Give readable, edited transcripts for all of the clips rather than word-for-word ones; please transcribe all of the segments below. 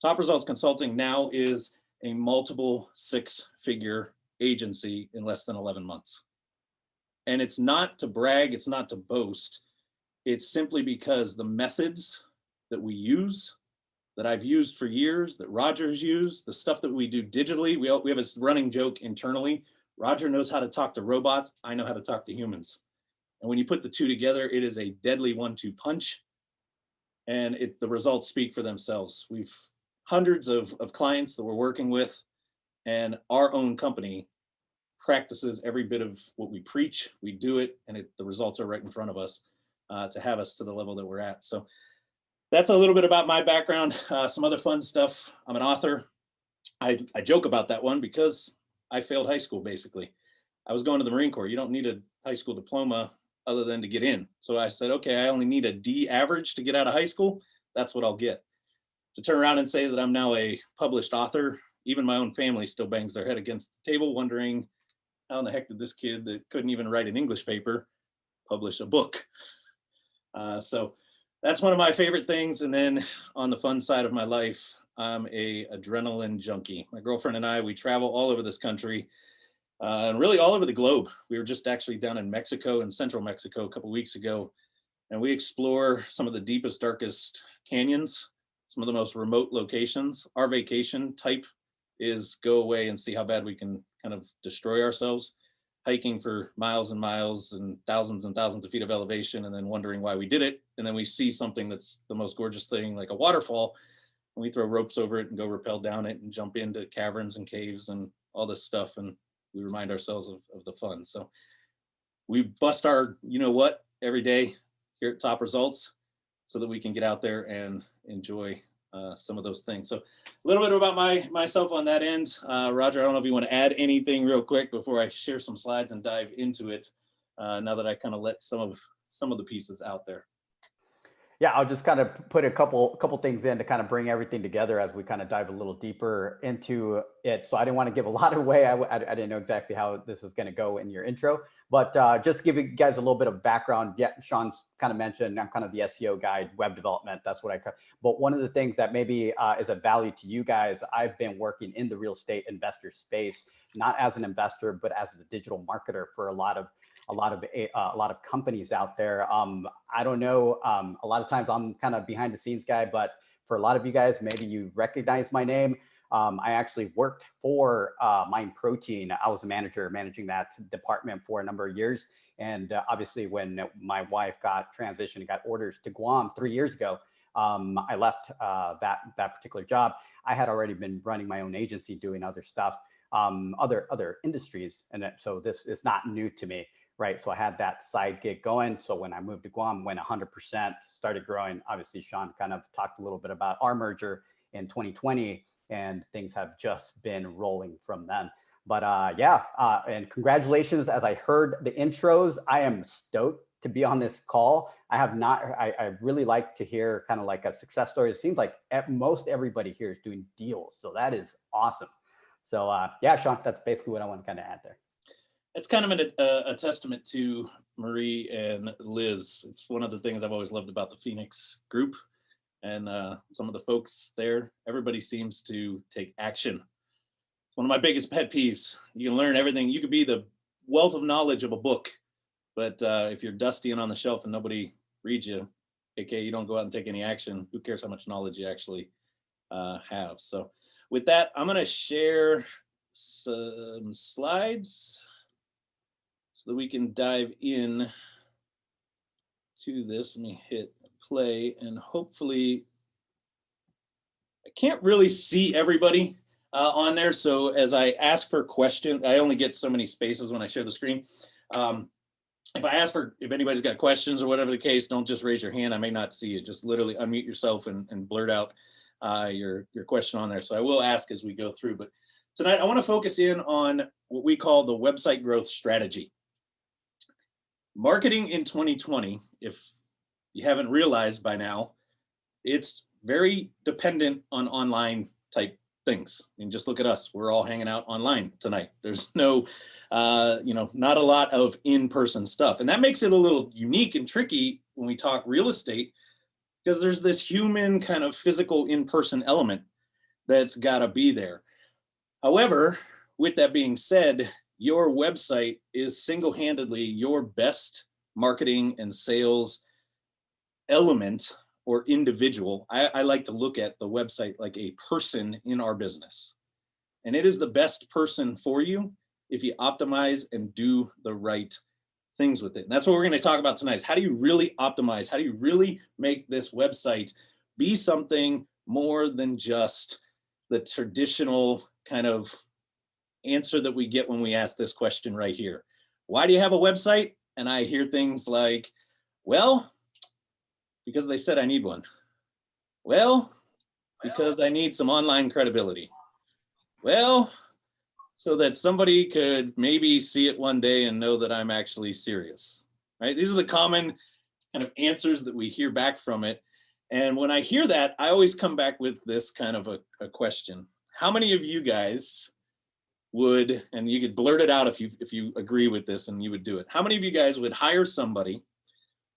Top Results Consulting now is a multiple six-figure agency in less than 11 months. And it's not to brag, it's not to boast. It's simply because the methods that we use, that I've used for years, that Roger's used, the stuff that we do digitally, we have a running joke internally. Roger knows how to talk to robots. I know how to talk to humans. And when you put the two together, it is a deadly 1-2 punch. And the results speak for themselves. We've hundreds of clients that we're working with, and our own company practices every bit of what we preach. We do it, and the results are right in front of us to have us to the level that we're at. So that's a little bit about my background. Some other fun stuff. I'm an author. I joke about that one because I failed high school, basically. I was going to the Marine Corps. You don't need a high school diploma other than to get in. So I said, okay, I only need a D average to get out of high school. That's what I'll get. To turn around and say that I'm now a published author, even my own family still bangs their head against the table wondering, how in the heck did this kid that couldn't even write an English paper publish a book? So that's one of my favorite things. And then on the fun side of my life, I'm a adrenaline junkie. My girlfriend and I, we travel all over this country and really all over the globe. We were just actually down in Mexico, in central Mexico, a couple of weeks ago, and we explore some of the deepest, darkest canyons, some of the most remote locations. Our vacation type is go away and see how bad we can kind of destroy ourselves, hiking for miles and miles and thousands of feet of elevation, and then wondering why we did it. And then we see something that's the most gorgeous thing, like a waterfall, and we throw ropes over it and go rappel down it and jump into caverns and caves and all this stuff. And we remind ourselves of the fun. So we bust our, you know what, every day here at Top Results so that we can get out there and enjoy some of those things. So a little bit about myself on that end. Roger, I don't know if you want to add anything real quick before I share some slides and dive into it, now that I kind of let some of the pieces out there. Yeah, I'll just kind of put a couple things in to kind of bring everything together as we kind of dive a little deeper into it. So I didn't want to give a lot away. I didn't know exactly how this is going to go in your intro, but just to give you guys a little bit of background. Yeah, Sean's kind of mentioned I'm kind of the SEO guy, web development. That's what but one of the things that maybe is of value to you guys, I've been working in the real estate investor space, not as an investor, but as a digital marketer for a lot of companies out there. I don't know. A lot of times I'm kind of behind the scenes guy, but for a lot of you guys, maybe you recognize my name. I actually worked for Mind Protein. I was the manager managing that department for a number of years. And obviously when my wife got transitioned, got orders to Guam 3 years ago, I left that particular job. I had already been running my own agency, doing other stuff, other industries. And so this is not new to me. Right. So I had that side gig going. So when I moved to Guam, went 100%, started growing. Obviously, Sean kind of talked a little bit about our merger in 2020, and things have just been rolling from then. But and congratulations. As I heard the intros, I am stoked to be on this call. I really like to hear kind of like a success story. It seems like most everybody here is doing deals. So that is awesome. So Sean, that's basically what I want to kind of add there. It's kind of a testament to Marie and Liz. It's one of the things I've always loved about the Phoenix group and some of the folks there. Everybody seems to take action. It's one of my biggest pet peeves. You can learn everything. You could be the wealth of knowledge of a book, but if you're dusty and on the shelf and nobody reads you, aka you don't go out and take any action, who cares how much knowledge you actually have? So with that, I'm going to share some slides so that we can dive in to this. Let me hit play, and hopefully I can't really see everybody on there. So as I ask for questions, I only get so many spaces when I share the screen. If anybody's got questions or whatever the case, don't just raise your hand. I may not see it. Just literally unmute yourself and blurt out your question on there. So I will ask as we go through. But tonight I want to focus in on what we call the website growth strategy. Marketing in 2020, if you haven't realized by now, it's very dependent on online type things. I mean, just look at us. We're all hanging out online tonight. There's no, not a lot of in-person stuff. And that makes it a little unique and tricky when we talk real estate, because there's this human kind of physical in-person element. that's got to be there. However, with that being said, your website is single-handedly your best marketing and sales element or individual. I like to look at the website like a person in our business. And it is the best person for you if you optimize and do the right things with it. And that's what we're going to talk about tonight is how do you really optimize? How do you really make this website be something more than just the traditional kind of answer that we get when we ask this question right here. Why do you have a website? And I hear things like, well, because they said I need one. Well, because I need some online credibility. Well, so that somebody could maybe see it one day and know that I'm actually serious, right? These are the common kind of answers that we hear back from it. And when I hear that, I always come back with this kind of a question. How many of you guys would, and you could blurt it out if you agree with this and you would do it. How many of you guys would hire somebody,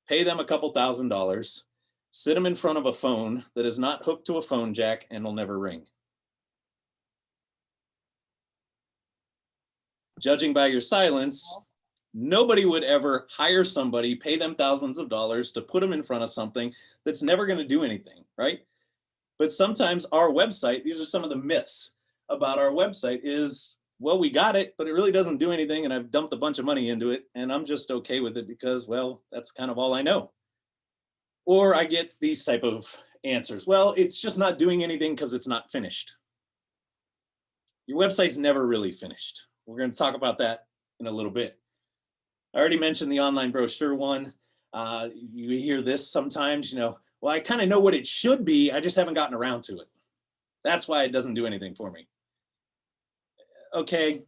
pay them a couple $1,000s, sit them in front of a phone that is not hooked to a phone jack and will never ring? Judging by your silence, nobody would ever hire somebody, pay them thousands of dollars to put them in front of something that's never going to do anything, right? But sometimes our website, these are some of the myths about our website is, well, we got it, but it really doesn't do anything. And I've dumped a bunch of money into it and I'm just okay with it because, well, that's kind of all I know. Or I get these type of answers. Well, it's just not doing anything because it's not finished. Your website's never really finished. We're going to talk about that in a little bit. I already mentioned the online brochure one. You hear this sometimes, you know, well, I kind of know what it should be. I just haven't gotten around to it. That's why it doesn't do anything for me. Okay,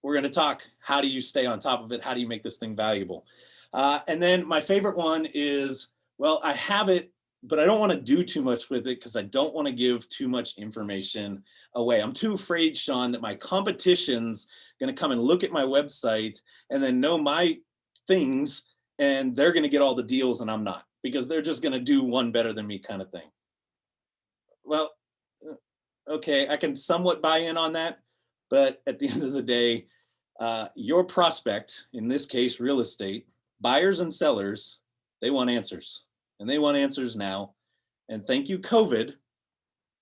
we're going to talk, how do you stay on top of it? How do you make this thing valuable? And then my favorite one is, well, I have it, but I don't want to do too much with it because I don't want to give too much information away. I'm too afraid, Sean, that my competition's going to come and look at my website and then know my things and they're going to get all the deals and I'm not, because they're just going to do one better than me kind of thing. Well, okay, I can somewhat buy in on that. But at the end of the day, your prospect, in this case, real estate, buyers and sellers, they want answers. And they want answers now. And thank you, COVID.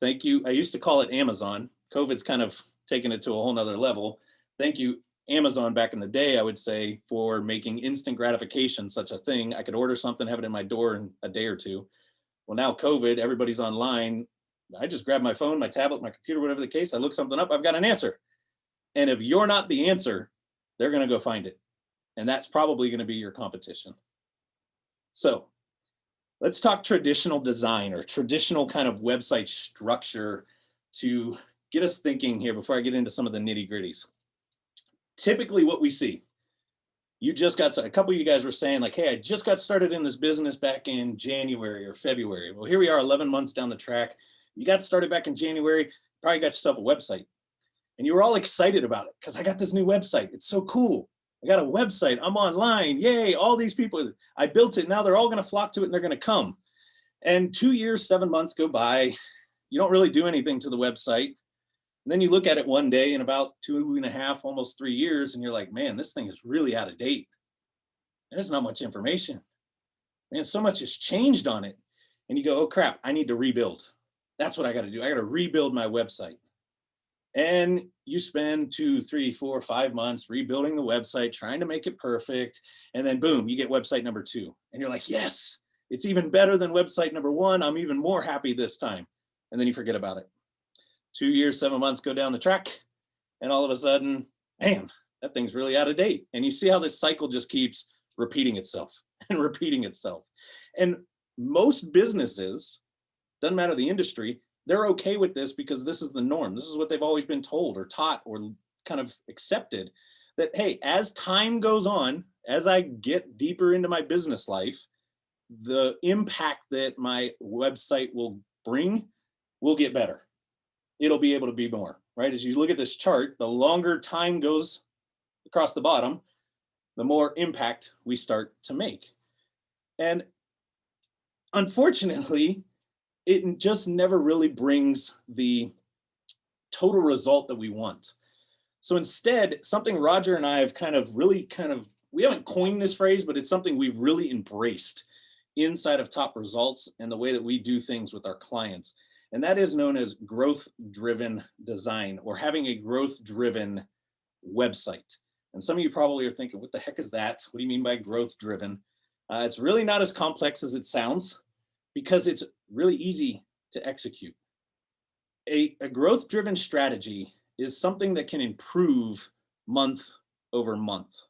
Thank you. I used to call it Amazon. COVID's kind of taken it to a whole nother level. Thank you, Amazon, back in the day, I would say, for making instant gratification such a thing. I could order something, have it in my door in a day or two. Well, now COVID, everybody's online. I just grab my phone, my tablet, my computer, whatever the case. I look something up, I've got an answer. And if you're not the answer, they're going to go find it. And that's probably going to be your competition. So let's talk traditional design or traditional kind of website structure to get us thinking here before I get into some of the nitty gritties. Typically what we see, you just got, a couple of you guys were saying like, hey, I just got started in this business back in January or February. Well, here we are 11 months down the track. You got started back in January, probably got yourself a website. And you were all excited about it because I got this new website. It's so cool. I got a website. I'm online. Yay. All these people, I built it. Now they're all going to flock to it and they're going to come. And 2 years, 7 months go by. You don't really do anything to the website. And then you look at it one day in about 2.5, almost 3 years, and you're like, man, this thing is really out of date. There's not much information. Man, so much has changed on it. And you go, oh crap, I need to rebuild. That's what I got to do. I got to rebuild my website. And you spend 2, 3, 4, 5 months rebuilding the website, trying to make it perfect. And then boom, you get website number 2. And you're like, yes, it's even better than website number 1. I'm even more happy this time. And then you forget about it. 2 years, 7 months go down the track. And all of a sudden, man, that thing's really out of date. And you see how this cycle just keeps repeating itself and repeating itself. And most businesses, doesn't matter the industry, they're okay with this because this is the norm. This is what they've always been told or taught or kind of accepted, that, hey, as time goes on, as I get deeper into my business life, the impact that my website will bring will get better. It'll be able to be more, right? As you look at this chart, the longer time goes across the bottom, the more impact we start to make. And unfortunately, it just never really brings the total result that we want. So instead, something Roger and I have we haven't coined this phrase, but it's something we've really embraced inside of Top Results and the way that we do things with our clients. And that is known as growth-driven design, or having a growth-driven website. And some of you probably are thinking, what the heck is that? What do you mean by growth-driven? It's really not as complex as it sounds, because it's really easy to execute. A growth-driven strategy is something that can improve month over month.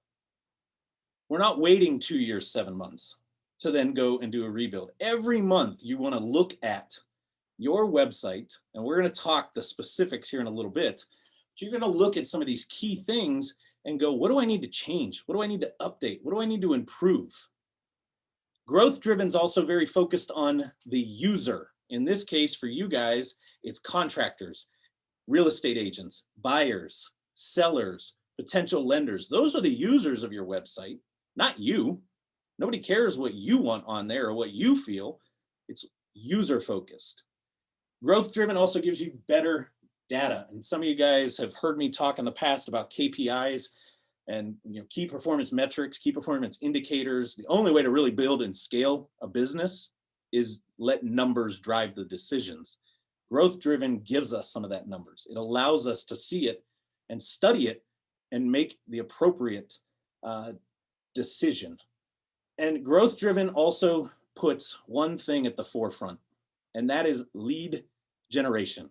We're not waiting 2 years, 7 months to then go and do a rebuild. Every month you want to look at your website, and we're going to talk the specifics here in a little bit, but you're going to look at some of these key things and go, what do I need to change? What do I need to update? What do I need to improve? Growth driven is also very focused on the user. In this case, for you guys, it's contractors, real estate agents, buyers, sellers, potential lenders. Those are the users of your website, not you. Nobody cares what you want on there or what you feel. It's user focused. Growth driven also gives you better data. And some of you guys have heard me talk in the past about KPIs and key performance metrics, key performance indicators. The only way to really build and scale a business is let numbers drive the decisions. Growth driven gives us some of that numbers. It allows us to see it and study it and make the appropriate decision. And growth driven also puts one thing at the forefront, and that is lead generation.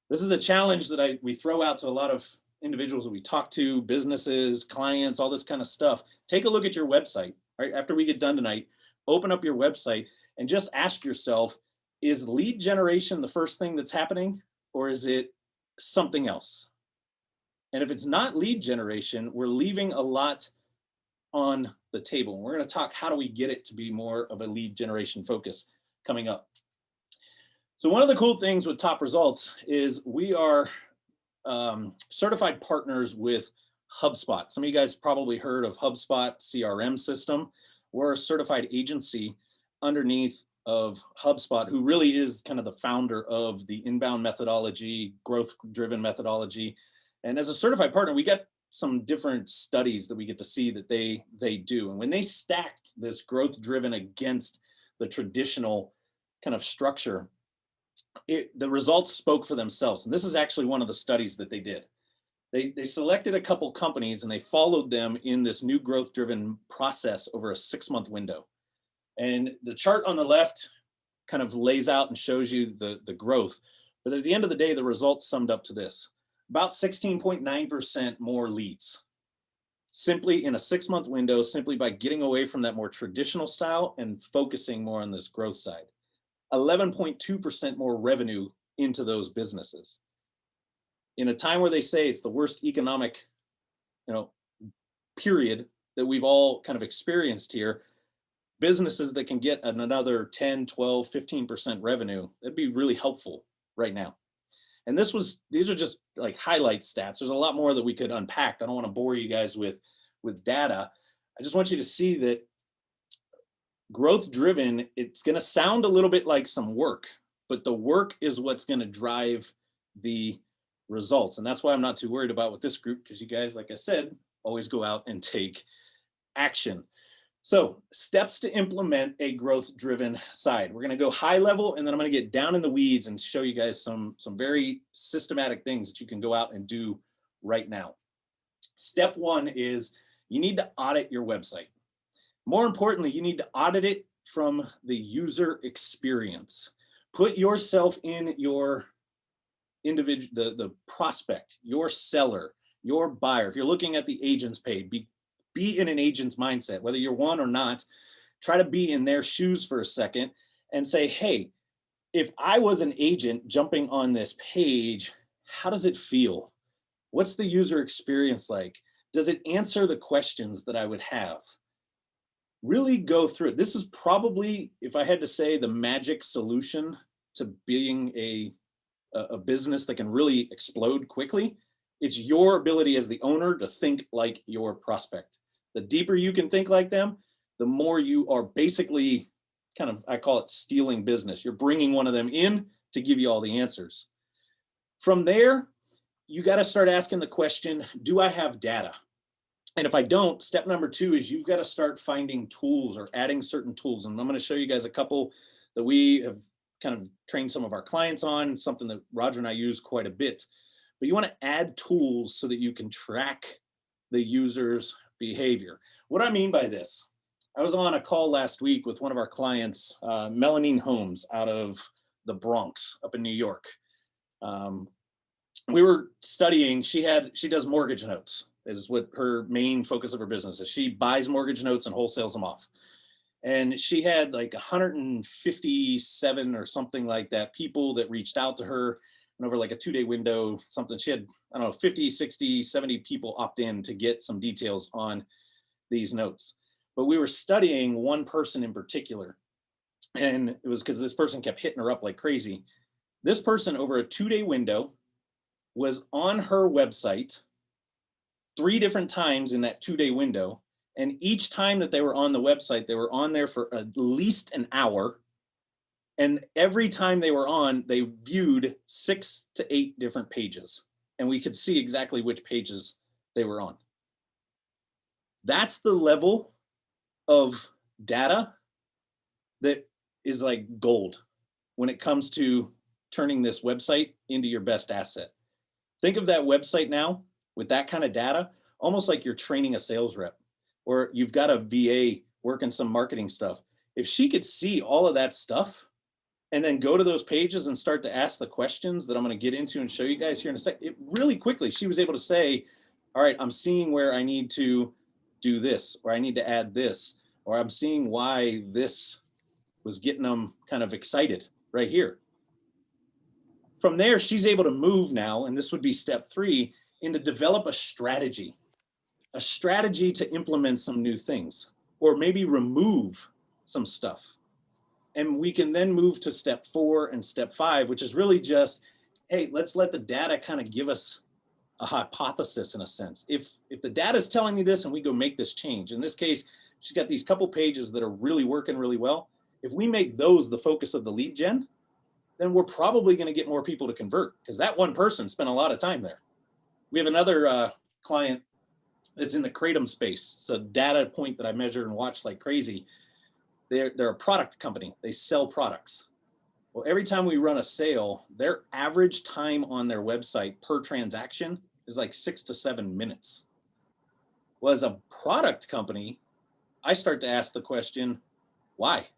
This is a challenge that we throw out to a lot of individuals that we talk to, businesses, clients, all this kind of stuff. Take a look at your website, right? After we get done tonight, open up your website and just ask yourself, is lead generation the first thing that's happening, or is it something else? And if it's not lead generation, we're leaving a lot on the table. And we're going to talk, how do we get it to be more of a lead generation focus coming up? So one of the cool things with Top Results is we are certified partners with HubSpot. Some of you guys probably heard of HubSpot CRM system. We're a certified agency underneath of HubSpot, who really is kind of the founder of the inbound methodology, growth-driven methodology. And as a certified partner, we get some different studies that we get to see that they do. And when they stacked this growth-driven against the traditional kind of structure, the results spoke for themselves. And this is actually one of the studies that they did. They selected a couple companies and they followed them in this new growth-driven process over a 6-month window. And the chart on the left kind of lays out and shows you the growth. But at the end of the day, the results summed up to this: about 16.9% more leads, simply in a 6-month window, simply by getting away from that more traditional style and focusing more on this growth side. 11.2% more revenue into those businesses. In a time where they say it's the worst economic, period that we've all kind of experienced here, businesses that can get another 10, 12, 15% revenue, that'd be really helpful right now. And these are just like highlight stats. There's a lot more that we could unpack. I don't want to bore you guys with data. I just want you to see that growth driven, it's going to sound a little bit like some work, but the work is what's going to drive the results. And that's why I'm not too worried about with this group, because you guys, like I said, always go out and take action. So steps to implement a growth driven side. We're going to go high level, and then I'm going to get down in the weeds and show you guys some very systematic things that you can go out and do right now. Step one is you need to audit your website. More importantly, you need to audit it from the user experience. Put yourself in your individual, the prospect, your seller, your buyer. If you're looking at the agent's page, be in an agent's mindset, whether you're one or not. Try to be in their shoes for a second and say, hey, if I was an agent jumping on this page, how does it feel? What's the user experience like? Does it answer the questions that I would have? Really go through it. This is probably, if I had to say, the magic solution to being a business that can really explode quickly. It's your ability as the owner to think like your prospect. The deeper you can think like them, the more you are basically kind of, I call it stealing business. You're bringing one of them in to give you all the answers. From there, you got to start asking the question, do I have data? And if I don't, step number 2 is you've got to start finding tools or adding certain tools. And I'm going to show you guys a couple that we have kind of trained some of our clients on, something that Roger and I use quite a bit. But you want to add tools so that you can track the user's behavior. What I mean by this, I was on a call last week with one of our clients, Melanine Homes out of the Bronx up in New York. We were studying, she does mortgage notes, is what her main focus of her business is. She buys mortgage notes and wholesales them off. And she had like 157 or something like that people that reached out to her, and over like a 2-day window, something, she had, I don't know, 50, 60, 70 people opt in to get some details on these notes. But we were studying one person in particular, and it was because this person kept hitting her up like crazy. This person, over a 2-day window, was on her website 3 different times in that 2-day window. And each time that they were on the website, they were on there for at least an hour. And every time they were on, they viewed 6 to 8 different pages. And we could see exactly which pages they were on. That's the level of data that is like gold when it comes to turning this website into your best asset. Think of that website now with that kind of data, almost like you're training a sales rep, or you've got a VA working some marketing stuff. If she could see all of that stuff and then go to those pages and start to ask the questions that I'm going to get into and show you guys here in a second, it really quickly, she was able to say, all right, I'm seeing where I need to do this, or I need to add this, or I'm seeing why this was getting them kind of excited right here. From there, she's able to move now, and this would be step 3, into develop a strategy to implement some new things, or maybe remove some stuff. And we can then move to step 4 and step 5, which is really just, hey, let's let the data kind of give us a hypothesis in a sense. If the data is telling me this and we go make this change, in this case, she's got these couple pages that are really working really well. If we make those the focus of the lead gen, then we're probably going to get more people to convert, because that one person spent a lot of time there. We have another client that's in the Kratom space. It's a data point that I measure and watch like crazy. They're a product company. They sell products. Well, every time we run a sale, their average time on their website per transaction is like 6 to 7 minutes. Well, as a product company, I start to ask the question, why?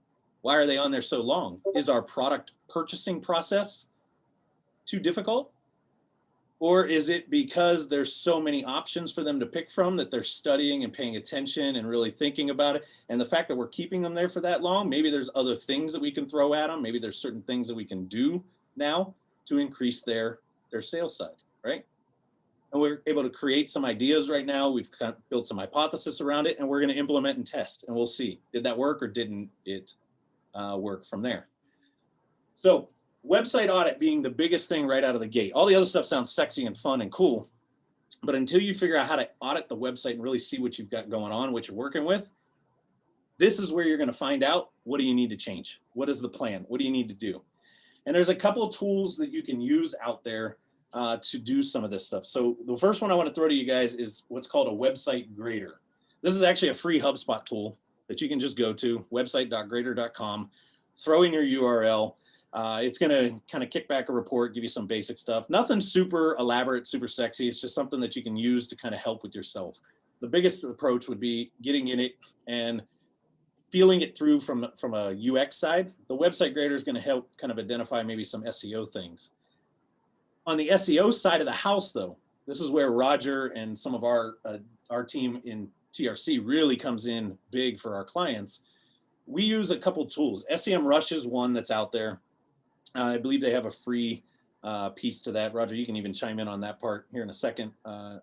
Why are they on there so long? Is our product purchasing process too difficult? Or is it because there's so many options for them to pick from that they're studying and paying attention and really thinking about it? And the fact that we're keeping them there for that long, maybe there's other things that we can throw at them. Maybe there's certain things that we can do now to increase their sales side, right? And we're able to create some ideas right now. We've kind of built some hypothesis around it, and we're going to implement and test, and we'll see. Did that work or didn't it work from there? So website audit being the biggest thing right out of the gate. All the other stuff sounds sexy and fun and cool, but until you figure out how to audit the website and really see what you've got going on, what you're working with, this is where you're going to find out, what do you need to change? What is the plan? What do you need to do? And there's a couple of tools that you can use out there to do some of this stuff. So the first one I want to throw to you guys is what's called a website grader. This is actually a free HubSpot tool that you can just go to, website.grader.com, throw in your URL. It's going to kind of kick back a report, give you some basic stuff. Nothing super elaborate, super sexy. It's just something that you can use to kind of help with yourself. The biggest approach would be getting in it and feeling it through from a UX side. The website grader is going to help kind of identify maybe some SEO things. On the SEO side of the house, though, this is where Roger and some of our team in TRC really comes in big for our clients. We use a couple tools. SEMrush is one that's out there. I believe they have a free piece to that. Roger, you can even chime in on that part here in a second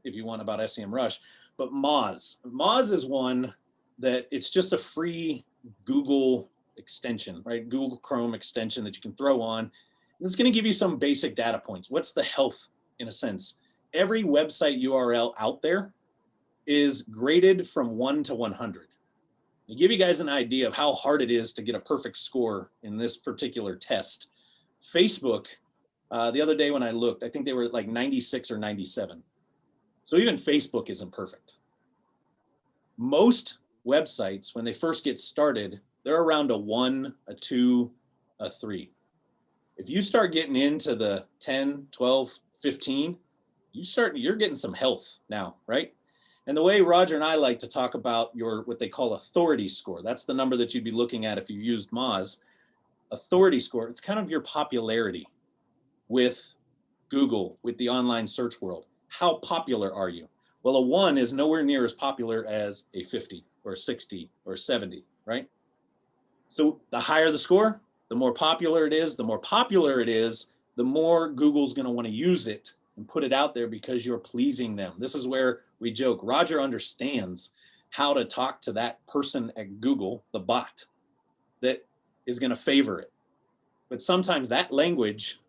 if you want, about SEMrush. But Moz is one that it's just a free Google extension, right? Google Chrome extension that you can throw on. And it's going to give you some basic data points. What's the health, in a sense? Every website URL out there is graded from 1 to 100. To give you guys an idea of how hard it is to get a perfect score in this particular test, Facebook The other day when I looked, I think they were like 96 or 97. So even Facebook isn't perfect. Most websites, when they first get started, they're around a 1, a 2, a 3. If you start getting into the 10, 12, 15, you're getting some health now, right? And the way Roger and I like to talk about your, what they call authority score, that's the number that you'd be looking at if you used Moz. Authority score, it's kind of your popularity with Google, with the online search world. How popular are you? Well, a 1 is nowhere near as popular as a 50 or a 60 or a 70, right? So the higher the score, the more popular it is. The more popular it is, the more Google's going to want to use it and put it out there because you're pleasing them. This is where we joke. Roger understands how to talk to that person at Google, the bot, that is going to favor it. But sometimes that language,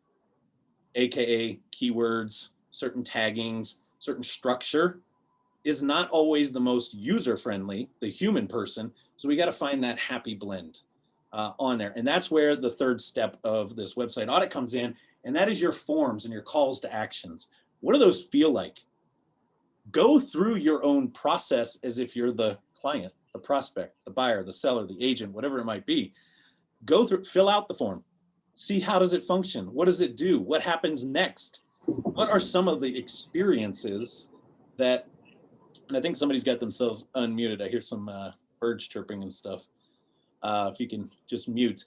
AKA keywords, certain taggings, certain structure, is not always the most user-friendly, the human person. So we got to find that happy blend on there. And that's where the third step of this website audit comes in. And that is your forms and your calls to actions. What do those feel like? Go through your own process as if you're the client, the prospect, the buyer, the seller, the agent, whatever it might be. Go through, fill out the form. See how does it function? What does it do? What happens next? What are some of the experiences that, and I think somebody's got themselves unmuted. I hear some birds chirping and stuff. If you can just mute.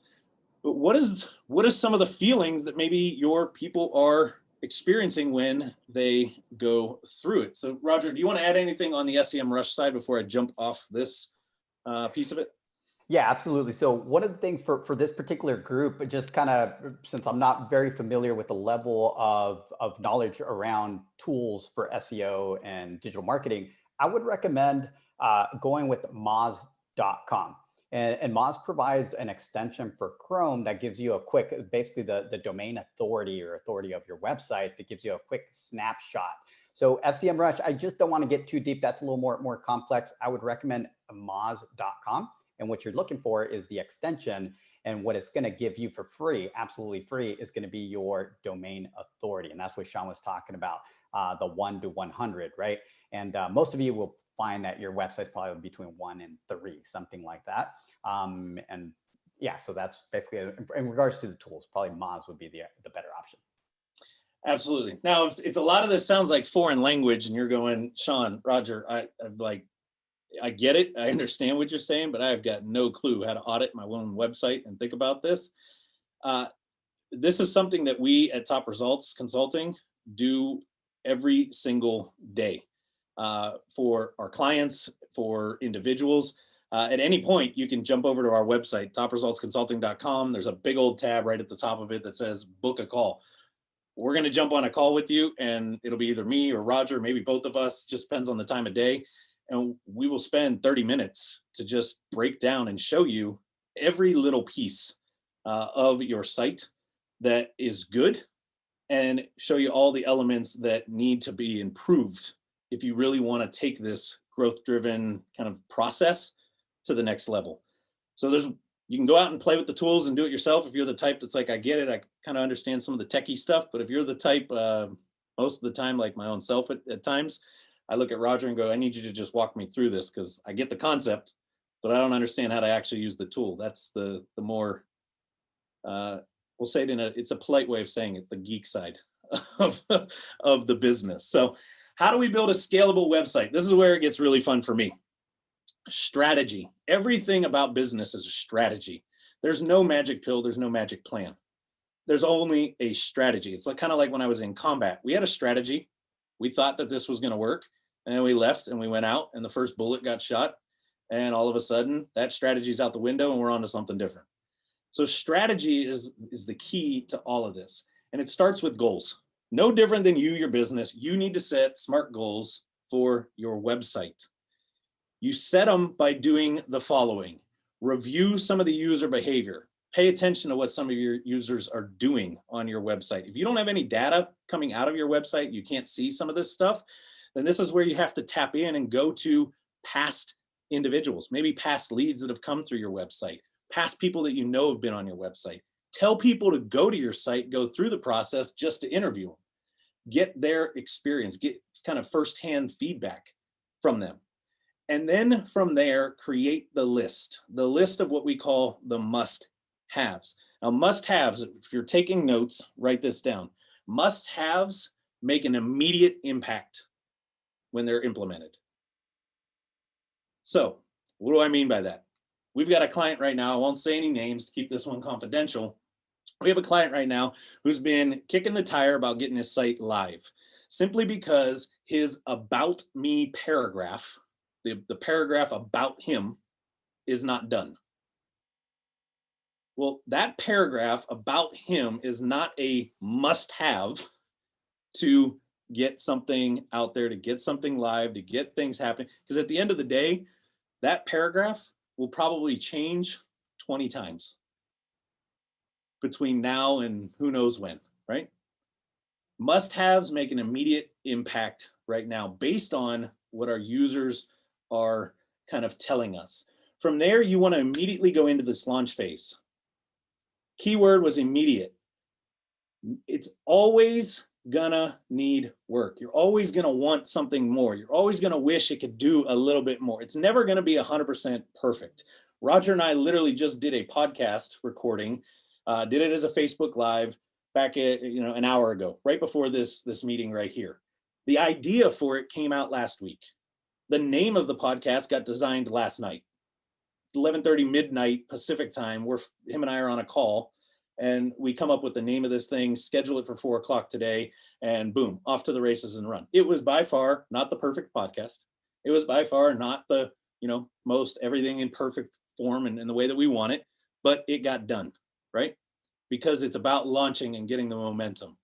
But what is some of the feelings that maybe your people are experiencing when they go through it? So Roger, do you want to add anything on the SEM Rush side before I jump off this piece of it? Yeah, absolutely. So one of the things for this particular group, just kind of, since I'm not very familiar with the level of knowledge around tools for SEO and digital marketing, I would recommend going with Moz.com. And Moz provides an extension for Chrome that gives you a quick, basically the domain authority or authority of your website that gives you a quick snapshot. So SEMrush, I just don't want to get too deep. That's a little more complex. I would recommend Moz.com. And what you're looking for is the extension. And what it's going to give you for free, absolutely free, is going to be your domain authority. And that's what Sean was talking about, the 1 to 100, right? And most of you will find that your website's probably between 1 and 3, something like that. And yeah, so that's basically, in regards to the tools, probably Moz would be the better option. Absolutely. Now, if a lot of this sounds like foreign language and you're going, Sean, Roger, I get it. I understand what you're saying, but I've got no clue how to audit my own website and think about this. This is something that we at Top Results Consulting do every single day for our clients, for individuals. At any point, you can jump over to our website, topresultsconsulting.com. There's a big old tab right at the top of it that says book a call. We're going to jump on a call with you, and it'll be either me or Roger, maybe both of us, just depends on the time of day. And we will spend 30 minutes to just break down and show you every little piece of your site that is good and show you all the elements that need to be improved if you really want to take this growth-driven kind of process to the next level. So you can go out and play with the tools and do it yourself if you're the type that's like, I get it, I kind of understand some of the techie stuff, but if you're the type, most of the time, like my own self at times, I look at Roger and go, I need you to just walk me through this because I get the concept, but I don't understand how to actually use the tool. That's the more, we'll say it it's a polite way of saying it, the geek side of the business. So how do we build a scalable website? This is where it gets really fun for me. Strategy. Everything about business is a strategy. There's no magic pill. There's no magic plan. There's only a strategy. It's kind of like when I was in combat. We had a strategy. We thought that this was going to work, and then we left and we went out and the first bullet got shot, and all of a sudden that strategy's out the window and we're on to something different. So strategy is the key to all of this, and it starts with goals. No different than your business. You need to set SMART goals for your website. You set them by doing the following. Review some of the user behavior. Pay attention to what some of your users are doing on your website. If you don't have any data coming out of your website, you can't see some of this stuff, then this is where you have to tap in and go to past individuals, maybe past leads that have come through your website, past people that you know have been on your website. Tell people to go to your site, go through the process just to interview them. Get their experience, get kind of firsthand feedback from them. And then from there, create the list of what we call the must-haves. Now, must-haves, if you're taking notes, write this down. Must-haves make an immediate impact when they're implemented. So what do I mean by that? We've got a client right now, I won't say any names to keep this one confidential. We have a client right now who's been kicking the tire about getting his site live, simply because his about me paragraph, the paragraph about him, is not done. Well, that paragraph about him is not a must-have to get something out there, to get something live, to get things happening. Because at the end of the day, that paragraph will probably change 20 times between now and who knows when, right? Must-haves make an immediate impact right now based on what our users are kind of telling us. From there, you want to immediately go into this launch phase. Keyword was immediate. It's always gonna need work. You're always gonna want something more. You're always gonna wish it could do a little bit more. It's never gonna be 100% perfect. Roger and I literally just did a podcast recording, did it as a Facebook Live back at, an hour ago, right before this meeting right here. The idea for it came out last week. The name of the podcast got designed last night, 11:30 midnight Pacific time. Him and I are on a call, and we come up with the name of this thing, schedule it for 4 o'clock today, and boom, off to the races and run. It was by far not the perfect podcast. It was by far not the, most everything in perfect form and the way that we want it, but it got done, right? Because it's about launching and getting the momentum.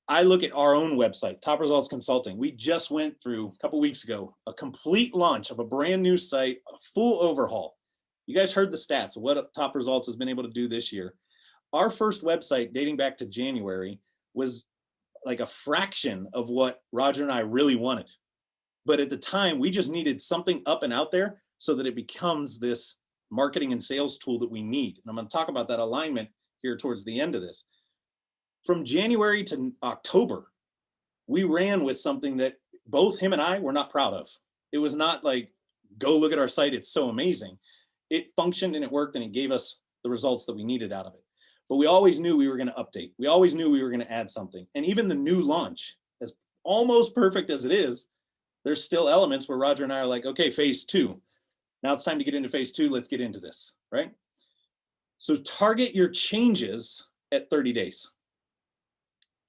I look at our own website, Top Results Consulting. We just went through a couple weeks ago, a complete launch of a brand new site, a full overhaul. You guys heard the stats of what Top Results has been able to do this year. Our first website dating back to January was like a fraction of what Roger and I really wanted. But at the time, we just needed something up and out there so that it becomes this marketing and sales tool that we need. And I'm going to talk about that alignment here towards the end of this. From January to October, we ran with something that both him and I were not proud of. It was not like, go look at our site, it's so amazing. It functioned and it worked and it gave us the results that we needed out of it. But we always knew we were going to update. We always knew we were going to add something. And even the new launch, as almost perfect as it is, there's still elements where Roger and I are like, okay, phase 2. Now it's time to get into phase 2. Let's get into this, right? So target your changes at 30 days.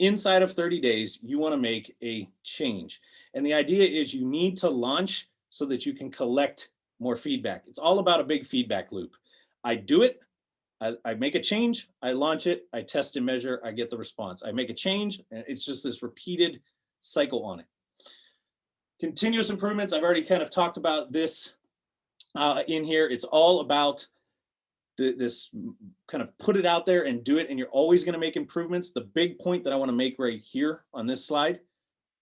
Inside of 30 days, you want to make a change. And the idea is you need to launch so that you can collect more feedback. It's all about a big feedback loop. I do it. I make a change, I launch it, I test and measure, I get the response. I make a change, and it's just this repeated cycle on it. Continuous improvements, I've already kind of talked about this in here. It's all about this kind of put it out there and do it, and you're always going to make improvements. The big point that I want to make right here on this slide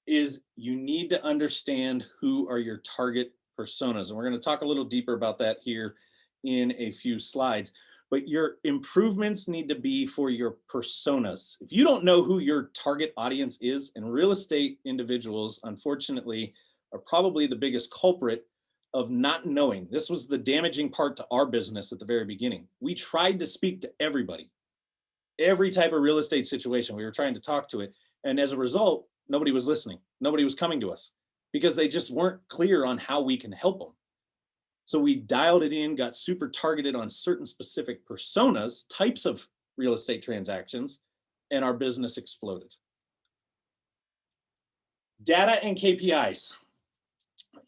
is you need to understand who are your target personas. And we're going to talk a little deeper about that here in a few slides. But your improvements need to be for your personas. If you don't know who your target audience is, and real estate individuals, unfortunately, are probably the biggest culprit of not knowing. This was the damaging part to our business at the very beginning. We tried to speak to everybody, every type of real estate situation. We were trying to talk to it. And as a result, nobody was listening. Nobody was coming to us because they just weren't clear on how we can help them. So we dialed it in, got super targeted on certain specific personas, types of real estate transactions, and our business exploded. Data and KPIs.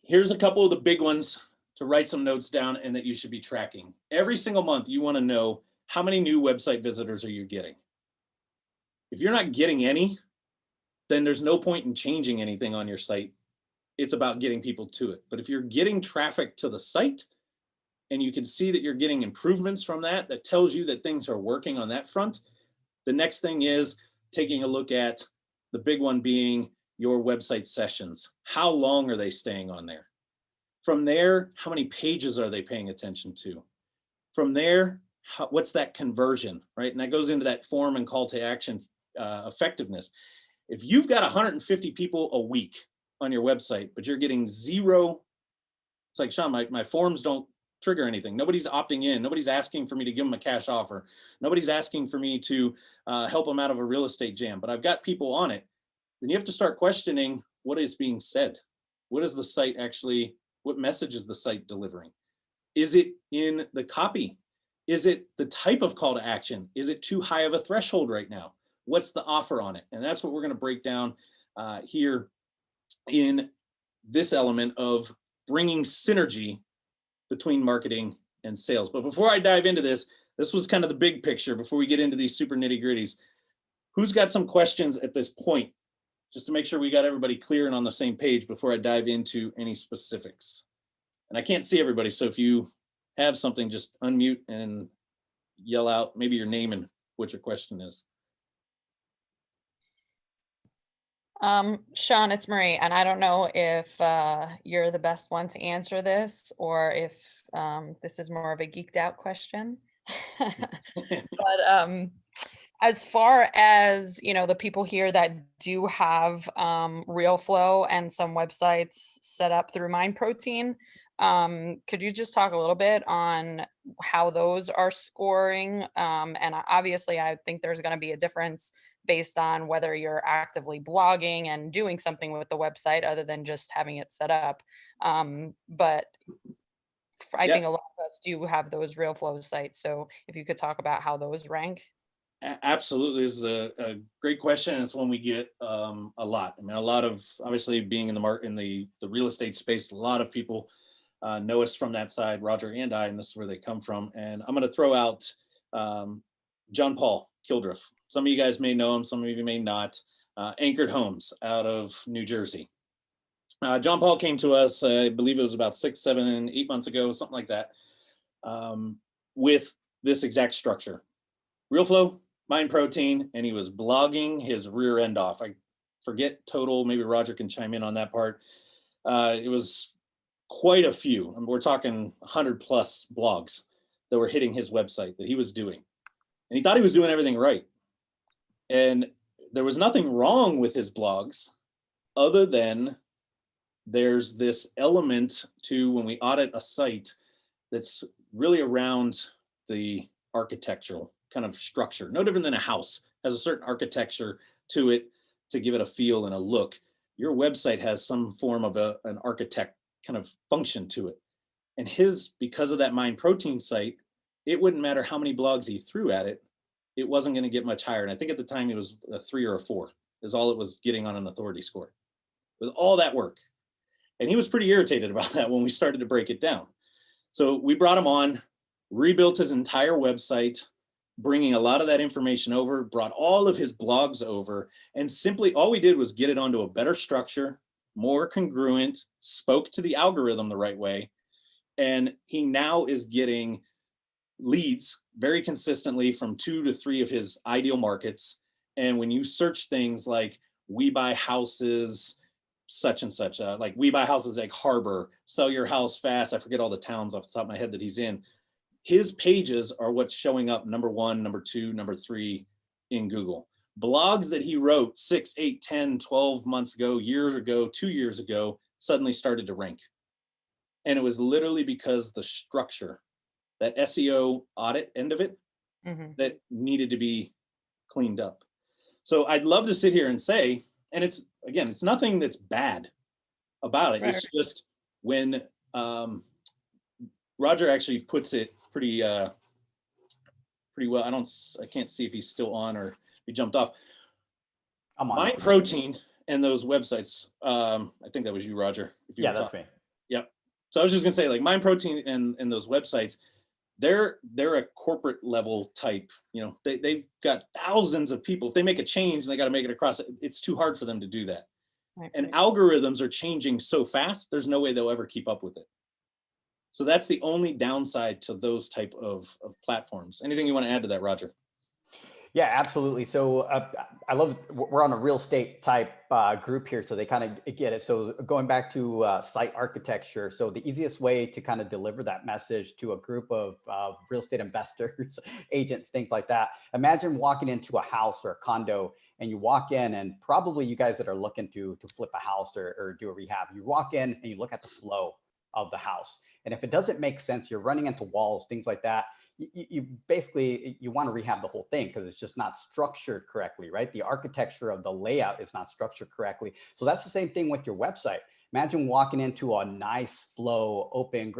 Here's a couple of the big ones to write some notes down and that you should be tracking. Every single month, you want to know how many new website visitors are you getting. If you're not getting any, then there's no point in changing anything on your site. It's about getting people to it. But if you're getting traffic to the site and you can see that you're getting improvements from that, that tells you that things are working on that front. The next thing is taking a look at the big one being your website sessions. How long are they staying on there? From there, how many pages are they paying attention to? From there, what's that conversion, right? And that goes into that form and call to action effectiveness. If you've got 150 people a week on your website, but you're getting zero, it's like, Sean, my forms don't trigger anything. Nobody's opting in. Nobody's asking for me to give them a cash offer. Nobody's asking for me to help them out of a real estate jam, but I've got people on it. Then you have to start questioning what is being said. What is the site actually, what message is the site delivering? Is it in the copy? Is it the type of call to action? Is it too high of a threshold right now? What's the offer on it? And that's what we're going to break down here in this element of bringing synergy between marketing and sales. But before I dive into this, this was kind of the big picture before we get into these super nitty gritties. Who's got some questions at this point? Just to make sure we got everybody clear and on the same page before I dive into any specifics. And I can't see everybody, so if you have something, just unmute and yell out maybe your name and what your question is. Sean, it's Marie, and I don't know if you're the best one to answer this or if this is more of a geeked out question. But as far as, you know, the people here that do have Realflow and some websites set up through Mind Protein, could you just talk a little bit on how those are scoring? And obviously, I think there's going to be a difference based on whether you're actively blogging and doing something with the website other than just having it set up. But I think a lot of us do have those Realflow sites. So if you could talk about how those rank. Absolutely. This is a great question. It's one we get a lot. I mean, a lot of, obviously being in the real estate space, a lot of people know us from that side, Roger and I, and this is where they come from. And I'm going to throw out John Paul Kildriff. Some of you guys may know him, some of you may not. Anchored Homes out of New Jersey. John Paul came to us, I believe it was about 6, 7, 8 months ago, something like that, with this exact structure. Realflow, Mind Protein, and he was blogging his rear end off. I forget total, maybe Roger can chime in on that part. It was quite a few. I mean, we're talking 100 plus blogs that were hitting his website that he was doing. And he thought he was doing everything right. And there was nothing wrong with his blogs other than there's this element to when we audit a site that's really around the architectural kind of structure, no different than a house has a certain architecture to it to give it a feel and a look. Your website has some form of an architect kind of function to it. And his, because of that Mind Protein site, it wouldn't matter how many blogs he threw at it, it wasn't going to get much higher. And I think at the time it was a 3 or a 4 is all it was getting on an authority score with all that work. And he was pretty irritated about that when we started to break it down. So we brought him on, rebuilt his entire website, bringing a lot of that information over, brought all of his blogs over, and simply all we did was get it onto a better structure, more congruent, spoke to the algorithm the right way. And he now is getting leads very consistently from 2 to 3 of his ideal markets. And when you search things like we buy houses, such and such, like we buy houses like Harbor, sell your house fast. I forget all the towns off the top of my head that he's in. His pages are what's showing up number 1, number 2, number 3 in Google. Blogs that he wrote 6, 8, 10, 12 months ago, years ago, 2 years ago, suddenly started to rank. And it was literally because the structure, that SEO audit end of it, that needed to be cleaned up. So I'd love to sit here and say, and it's, again, it's nothing that's bad about it. Right. It's just when Roger actually puts it pretty well. I can't see if he's still on or he jumped off. Mind Protein and those websites. I think that was you, Roger. If you that's me. Yep. So I was just gonna say, like Mind Protein and those websites, they're a corporate level type. You know, they've got thousands of people. If they make a change and they got to make it across, it's too hard for them to do that. Right. And algorithms are changing so fast, there's no way they'll ever keep up with it. So that's the only downside to those type of platforms. Anything you want to add to that, Roger? Yeah, absolutely. So I love, we're on a real estate type group here, so they kind of get it. So going back to site architecture, so the easiest way to kind of deliver that message to a group of real estate investors, agents, things like that. Imagine walking into a house or a condo, and you walk in, and probably you guys that are looking to flip a house or do a rehab, you walk in and you look at the flow of the house. And if it doesn't make sense, you're running into walls, things like that. You basically, you want to rehab the whole thing because it's just not structured correctly, right? The architecture of the layout is not structured correctly. So that's the same thing with your website. Imagine walking into a nice flow, open,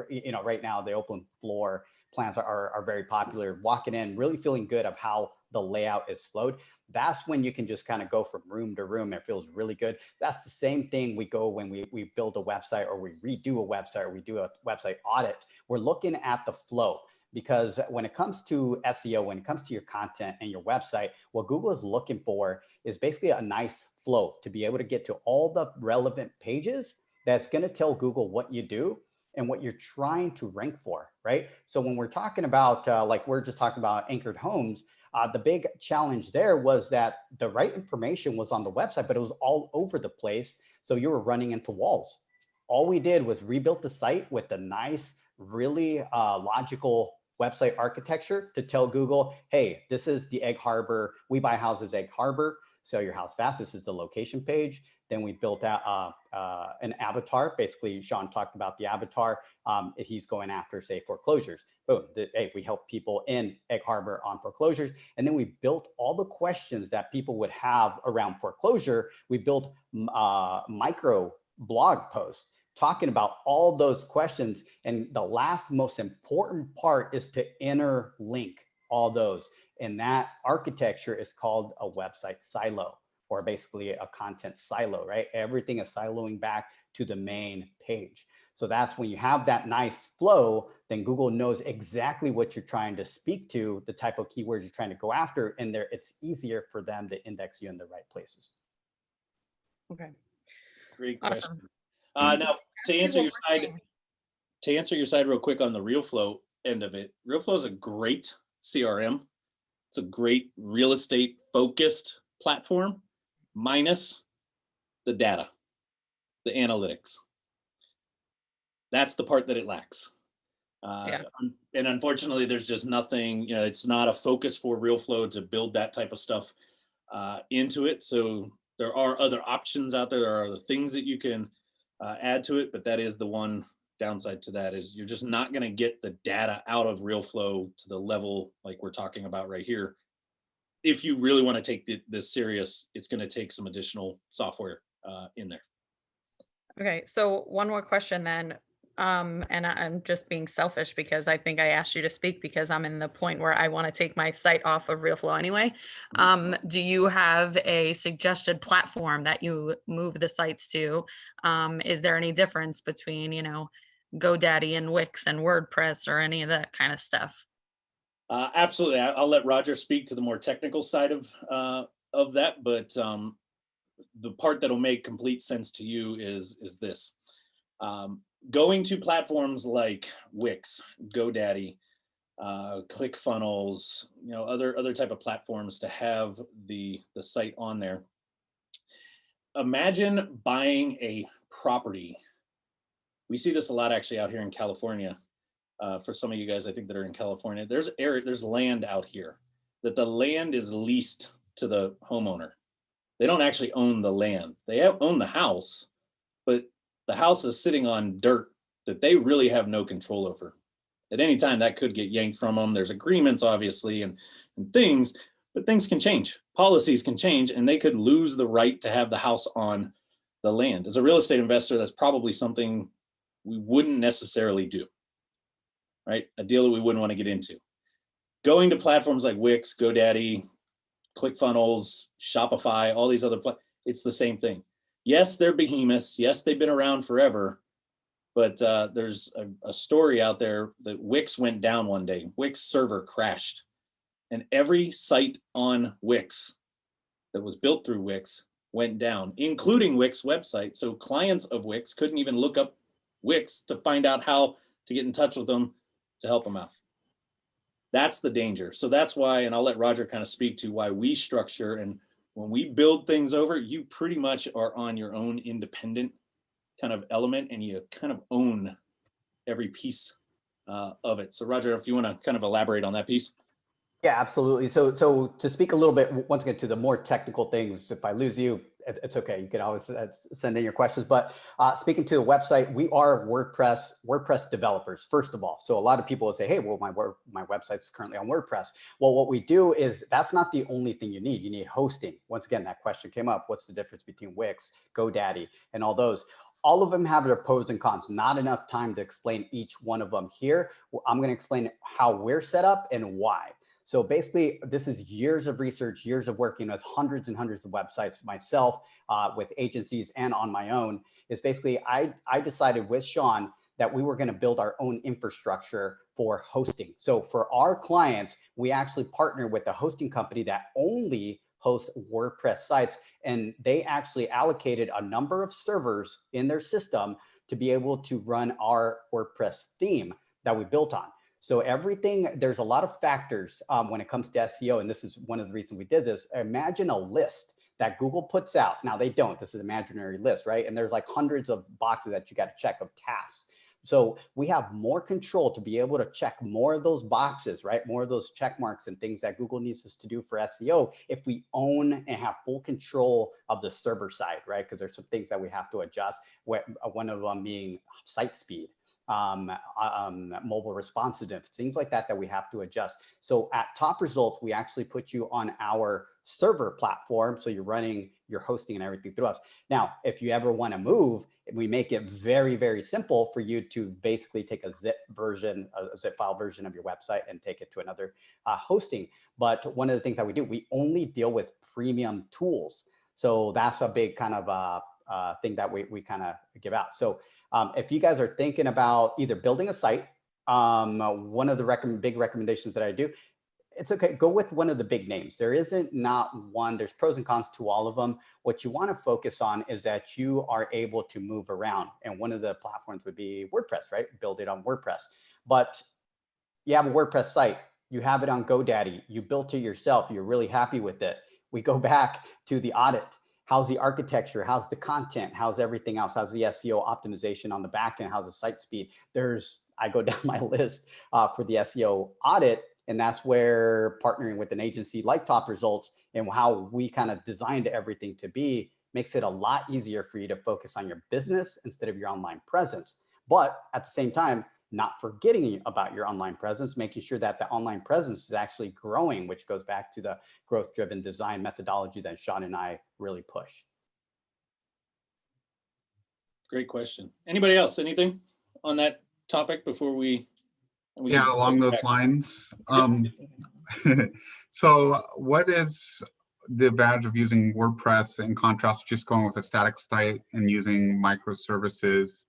right now the open floor plans are very popular. Walking in, really feeling good of how the layout is flowed. That's when you can just kind of go from room to room. It feels really good. That's the same thing we go when we build a website or we redo a website or we do a website audit. We're looking at the flow. Because when it comes to SEO, when it comes to your content and your website, what Google is looking for is basically a nice flow to be able to get to all the relevant pages that's going to tell Google what you do and what you're trying to rank for, right? So when we're talking about, like we're just talking about anchored homes, the big challenge there was that the right information was on the website, but it was all over the place. So you were running into walls. All we did was rebuild the site with a nice, really logical website architecture to tell Google, hey, this is the Egg Harbor, We Buy Houses Egg Harbor, sell your house fast. This is the location page. Then we built out an avatar. Basically, Sean talked about the avatar. He's going after, say, foreclosures. Boom, hey, we help people in Egg Harbor on foreclosures. And then we built all the questions that people would have around foreclosure. We built micro blog posts talking about all those questions. And the last most important part is to interlink all those. And that architecture is called a website silo, or basically a content silo, right? Everything is siloing back to the main page. So that's when you have that nice flow, then Google knows exactly what you're trying to speak to, the type of keywords you're trying to go after, and there it's easier for them to index you in the right places. Okay. Great Awesome. question. Now, to answer your side real quick on the Realflow end of it, Realflow is a great CRM. It's a great real estate focused platform, minus the data, the analytics. That's the part that it lacks. And unfortunately, there's just nothing, it's not a focus for Realflow to build that type of stuff into it. So there are other options out there. There are other things that you can add to it, but that is the one downside to that, is you're just not going to get the data out of Realflow to the level like we're talking about right here. If you really want to take this serious, it's going to take some additional software in there. Okay, so one more question then. And I'm just being selfish because I think I asked you to speak because I'm in the point where I want to take my site off of Realflow anyway. Do you have a suggested platform that you move the sites to? Is there any difference between, GoDaddy and Wix and WordPress or any of that kind of stuff? Absolutely. I'll let Roger speak to the more technical side of that, but the part that'll make complete sense to you is this. Going to platforms like Wix, GoDaddy, ClickFunnels, other type of platforms to have the site on there. Imagine buying a property. We see this a lot actually out here in California. For some of you guys, I think that are in California, there's land out here that the land is leased to the homeowner. They don't actually own the land. They own the house, but the house is sitting on dirt that they really have no control over. At any time, that could get yanked from them. There's agreements, obviously, and things, but things can change. Policies can change, and they could lose the right to have the house on the land. As a real estate investor, that's probably something we wouldn't necessarily do, right? A deal that we wouldn't want to get into. Going to platforms like Wix, GoDaddy, ClickFunnels, Shopify, all these other it's the same thing. Yes, they're behemoths. Yes, they've been around forever, but there's a story out there that Wix went down one day. Wix server crashed, and every site on Wix that was built through Wix went down, including Wix website. So clients of Wix couldn't even look up Wix to find out how to get in touch with them to help them out. That's the danger. So that's why, and I'll let Roger kind of speak to why we structure, and when we build things over, you pretty much are on your own independent kind of element, and you kind of own every piece of it. So Roger, if you want to kind of elaborate on that piece. Yeah, absolutely. So to speak a little bit, once again, to the more technical things, if I lose you, it's okay. You can always send in your questions. But speaking to the website, we are WordPress developers, first of all. So a lot of people will say, hey, well, my website's currently on WordPress. Well, what we do is that's not the only thing you need. You need hosting. Once again, that question came up. What's the difference between Wix, GoDaddy, and all those? All of them have their pros and cons. Not enough time to explain each one of them here. I'm going to explain how we're set up and why. So basically, this is years of research, years of working with hundreds and hundreds of websites myself, with agencies and on my own. Is basically, I decided with Sean that we were going to build our own infrastructure for hosting. So for our clients, we actually partner with a hosting company that only hosts WordPress sites. And they actually allocated a number of servers in their system to be able to run our WordPress theme that we built on. So everything, there's a lot of factors when it comes to SEO. And this is one of the reasons we did this. Imagine a list that Google puts out. Now they don't, this is an imaginary list, right? And there's like hundreds of boxes that you got to check of tasks. So we have more control to be able to check more of those boxes, right? More of those check marks and things that Google needs us to do for SEO if we own and have full control of the server side, right? Because there's some things that we have to adjust, one of them being site speed. Mobile responsiveness, things like that we have to adjust. So at Top Results, we actually put you on our server platform. So you're running your hosting and everything through us. Now, if you ever want to move, we make it very, very simple for you to basically take a zip file version of your website and take it to another hosting. But one of the things that we do, we only deal with premium tools. So that's a big kind of thing that we kind of give out. So if you guys are thinking about either building a site, one of the big recommendations that I do, it's okay, go with one of the big names. There isn't not one, there's pros and cons to all of them. What you want to focus on is that you are able to move around. And one of the platforms would be WordPress, right? Build it on WordPress. But you have a WordPress site, you have it on GoDaddy, you built it yourself, you're really happy with it. We go back to the audit. How's the architecture? How's the content? How's everything else? How's the SEO optimization on the back end? How's the site speed? I go down my list for the SEO audit. And that's where partnering with an agency like Top Results and how we kind of designed everything to be makes it a lot easier for you to focus on your business instead of your online presence. But at the same time, not forgetting about your online presence, making sure that the online presence is actually growing, which goes back to the growth-driven design methodology that Sean and I really push. Great question. Anybody else? Anything on that topic before we yeah, along those lines. So what is the advantage of using WordPress in contrast to just going with a static site and using microservices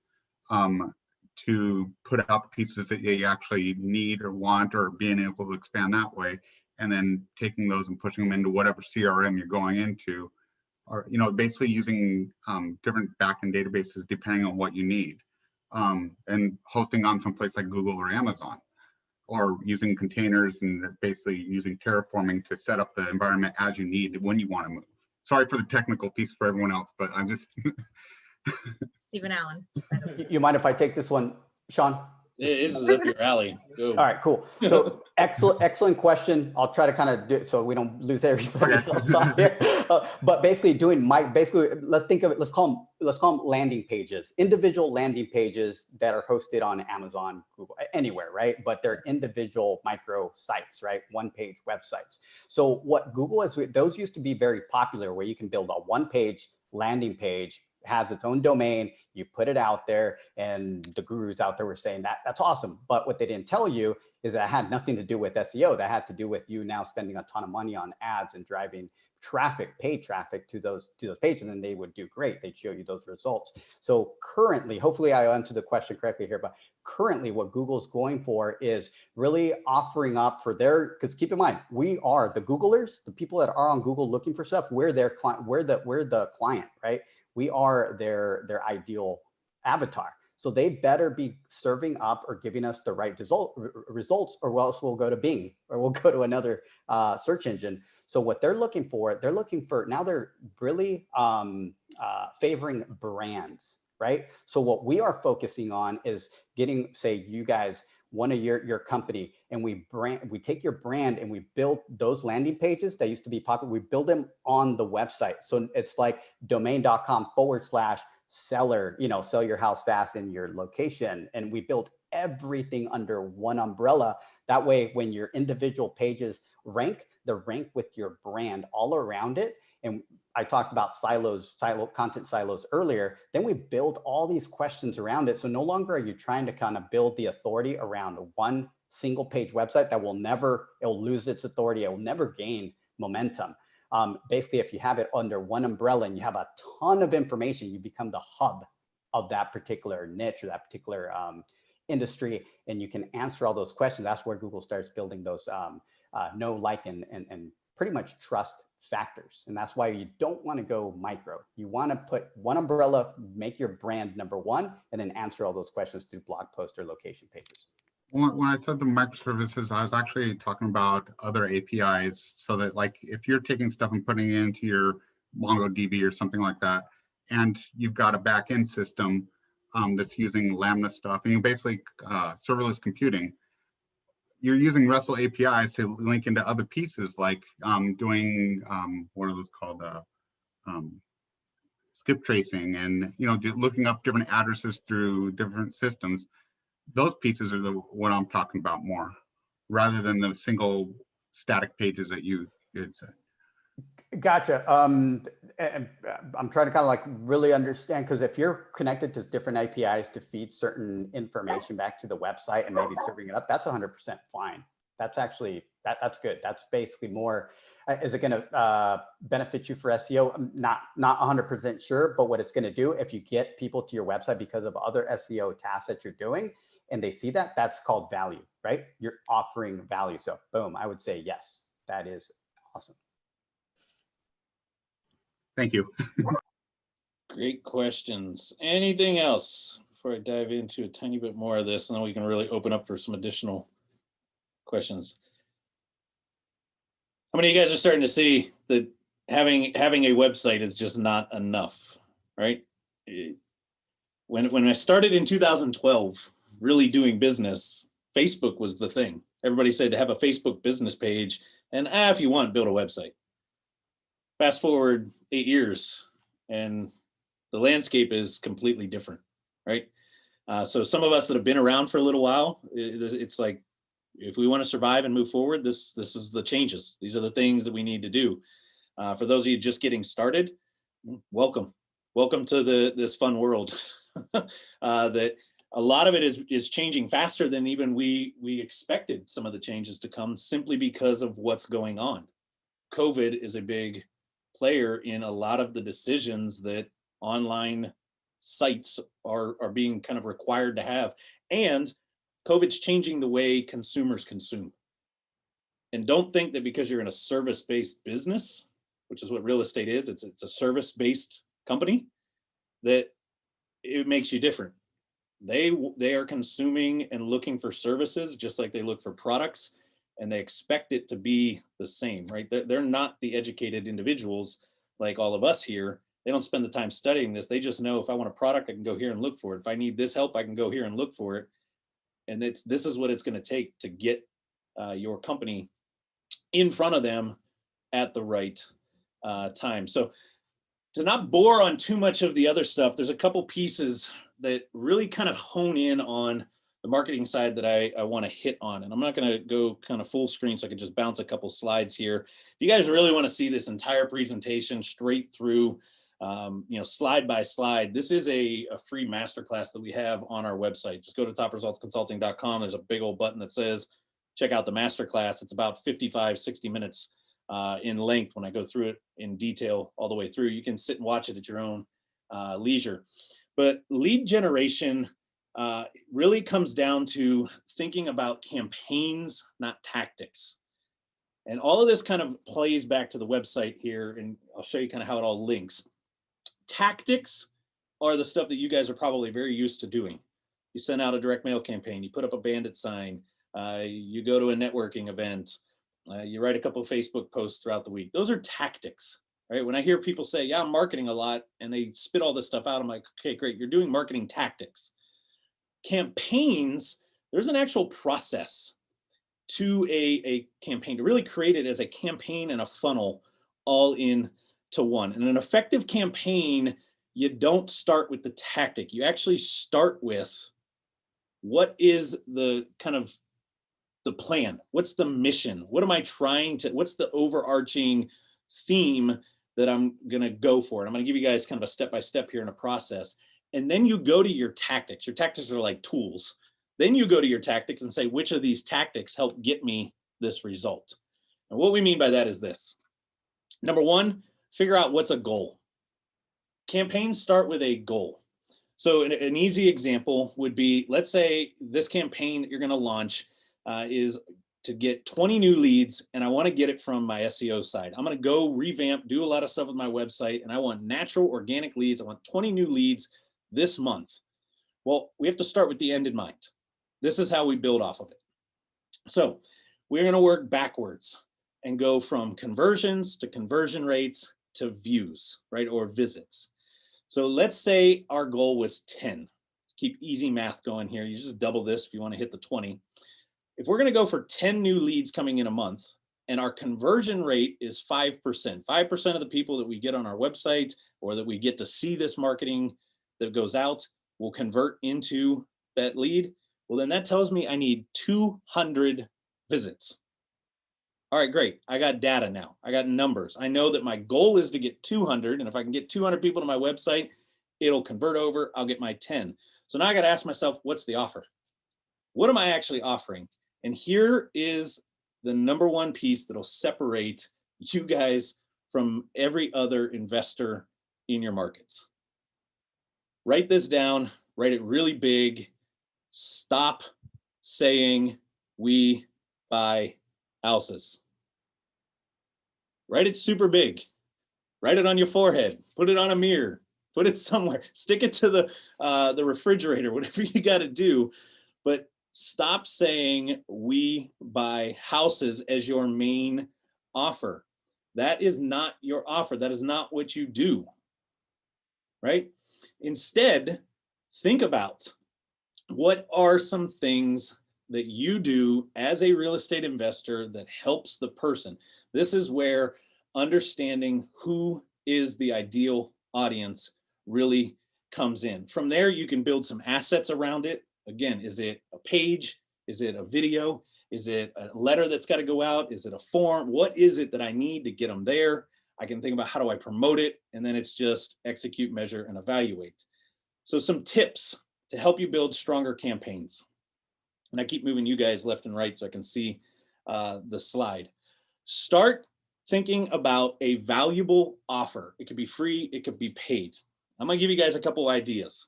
to put out the pieces that you actually need or want, or being able to expand that way, and then taking those and pushing them into whatever CRM you're going into, or basically using different backend databases depending on what you need, and hosting on some place like Google or Amazon, or using containers and basically using terraforming to set up the environment as you need when you want to move. Sorry for the technical piece for everyone else, but I'm just Stephen Allen. You mind if I take this one, Sean? It is up your alley. Go. All right, cool. So excellent question. I'll try to kind of do it so we don't lose everybody else on here. But basically let's call them landing pages, individual landing pages that are hosted on Amazon, Google, anywhere, right? But they're individual micro sites, right? One page websites. So what Google is, those used to be very popular, where you can build a one page landing page, has its own domain, you put it out there, and the gurus out there were saying that's awesome. But what they didn't tell you is that it had nothing to do with SEO. That had to do with you now spending a ton of money on ads and driving traffic, paid traffic to those pages, and then they would do great. They'd show you those results. So currently, hopefully I answered the question correctly here, but currently what Google's going for is really offering up for because keep in mind, we are the Googlers, the people that are on Google looking for stuff, we're their client, we're the client, right? We are their ideal avatar. So they better be serving up or giving us the right results, or else we'll go to Bing or we'll go to another search engine. So what they're looking for now they're really favoring brands, right? So what we are focusing on is getting, say, you guys, one of your company, and we take your brand and we build those landing pages that used to be popular. We build them on the website. So it's like domain.com/seller, sell your house fast in your location. And we build everything under one umbrella. That way, when your individual pages rank, they rank with your brand all around it. And I talked about content silos earlier. Then we build all these questions around it. So no longer are you trying to kind of build the authority around one single page website that it'll lose its authority. It will never gain momentum. Basically, if you have it under one umbrella and you have a ton of information, you become the hub of that particular niche or that particular industry, and you can answer all those questions. That's where Google starts building those know, like, and pretty much trust factors. And that's why you don't want to go micro. You want to put one umbrella, make your brand number one, and then answer all those questions through blog posts or location pages. When I said the microservices, I was actually talking about other APIs, so that like if you're taking stuff and putting it into your MongoDB or something like that, and you've got a backend system that's using Lambda stuff, and you basically serverless computing, you're using RESTful APIs to link into other pieces, like doing what are those called, skip tracing, and looking up different addresses through different systems. Those pieces are what I'm talking about more, rather than the single static pages that you had said. Gotcha. And I'm trying to kind of like really understand, because if you're connected to different APIs to feed certain information back to the website and maybe serving it up, that's 100% fine. That's actually, that's good. That's basically more, is it going to benefit you for SEO? I'm not 100% sure, but what it's going to do, if you get people to your website because of other SEO tasks that you're doing, and they see that, that's called value, right? You're offering value. So boom, I would say yes, that is awesome. Thank you. Great questions. Anything else before I dive into a tiny bit more of this, and then we can really open up for some additional questions. How many of you guys are starting to see that having a website is just not enough, right? When I started in 2012, really doing business, Facebook was the thing. Everybody said to have a Facebook business page, and if you want, build a website. Fast forward 8 years, and the landscape is completely different, right? So some of us that have been around for a little while, it's like, if we want to survive and move forward, this is the changes. These are the things that we need to do. For those of you just getting started, welcome to this fun world. That a lot of it is changing faster than even we expected some of the changes to come, simply because of what's going on. COVID is a big player in a lot of the decisions that online sites are being kind of required to have. And COVID's changing the way consumers consume. And don't think that because you're in a service-based business, which is what real estate is, it's a service-based company, that it makes you different. They are consuming and looking for services just like they look for products, and they expect it to be the same, right? They're not the educated individuals like all of us here. They don't spend the time studying this. They just know, if I want a product, I can go here and look for it. If I need this help, I can go here and look for it. And this is what it's going to take to get your company in front of them at the right time. So to not bore on too much of the other stuff, there's a couple pieces that really kind of hone in on the marketing side that I want to hit on. And I'm not going to go kind of full screen, so I can just bounce a couple slides here. If you guys really want to see this entire presentation straight through, slide by slide, this is a free masterclass that we have on our website. Just go to topresultsconsulting.com. There's a big old button that says, check out the masterclass. It's about 55, 60 minutes in length. When I go through it in detail all the way through, you can sit and watch it at your own leisure. But lead generation really comes down to thinking about campaigns, not tactics. And all of this kind of plays back to the website here, and I'll show you kind of how it all links. Tactics are the stuff that you guys are probably very used to doing. You send out a direct mail campaign, you put up a bandit sign, you go to a networking event, you write a couple of Facebook posts throughout the week. Those are tactics, right? When I hear people say, yeah, I'm marketing a lot, and they spit all this stuff out, I'm like, okay, great, you're doing marketing tactics. Campaigns, there's an actual process to a campaign, to really create it as a campaign and a funnel all in to one. And an effective campaign, you don't start with the tactic. You actually start with what is the kind of the plan? What's the mission? What am I trying to, what's the overarching theme that I'm going to go for? And I'm going to give you guys kind of a step-by-step here in a process. And then you go to your tactics. Your tactics are like tools. Then you go to your tactics and say, which of these tactics help get me this result? And what we mean by that is this. Number one, figure out what's a goal. Campaigns start with a goal. So an easy example would be, let's say this campaign that you're going to launch is to get 20 new leads, and I want to get it from my SEO side. I'm going to go revamp, do a lot of stuff with my website, and I want natural organic leads. I want 20 new leads this month. Well, we have to start with the end in mind. This is how we build off of it. So we're going to work backwards and go from conversions to conversion rates to views, right? Or visits. So let's say our goal was 10. Keep easy math going here. You just double this if you want to hit the 20. If we're going to go for 10 new leads coming in a month, and our conversion rate is 5%, 5% of the people that we get on our website or that we get to see this marketing that goes out will convert into that lead. Well, then that tells me I need 200 visits. All right, great. I got data now. I got numbers. I know that my goal is to get 200. And if I can get 200 people to my website, it'll convert over. I'll get my 10. So now I got to ask myself, what's the offer? What am I actually offering? And here is the number one piece that'll separate you guys from every other investor in your markets. Write this down, write it really big. Stop saying we buy houses. Write it super big. Write it on your forehead. Put it on a mirror. Put it somewhere. Stick it to the refrigerator, whatever you got to do. But stop saying we buy houses as your main offer. That is not your offer. That is not what you do, right? Instead, think about what are some things that you do as a real estate investor that helps the person. This is where understanding who is the ideal audience really comes in. From there, you can build some assets around it. Again, is it a page? Is it a video? Is it a letter that's got to go out? Is it a form? What is it that I need to get them there? I can think about how do I promote it? And then it's just execute, measure, and evaluate. So some tips to help you build stronger campaigns. And I keep moving you guys left and right so I can see the slide. Start thinking about a valuable offer. It could be free, it could be paid. I'm gonna give you guys a couple ideas.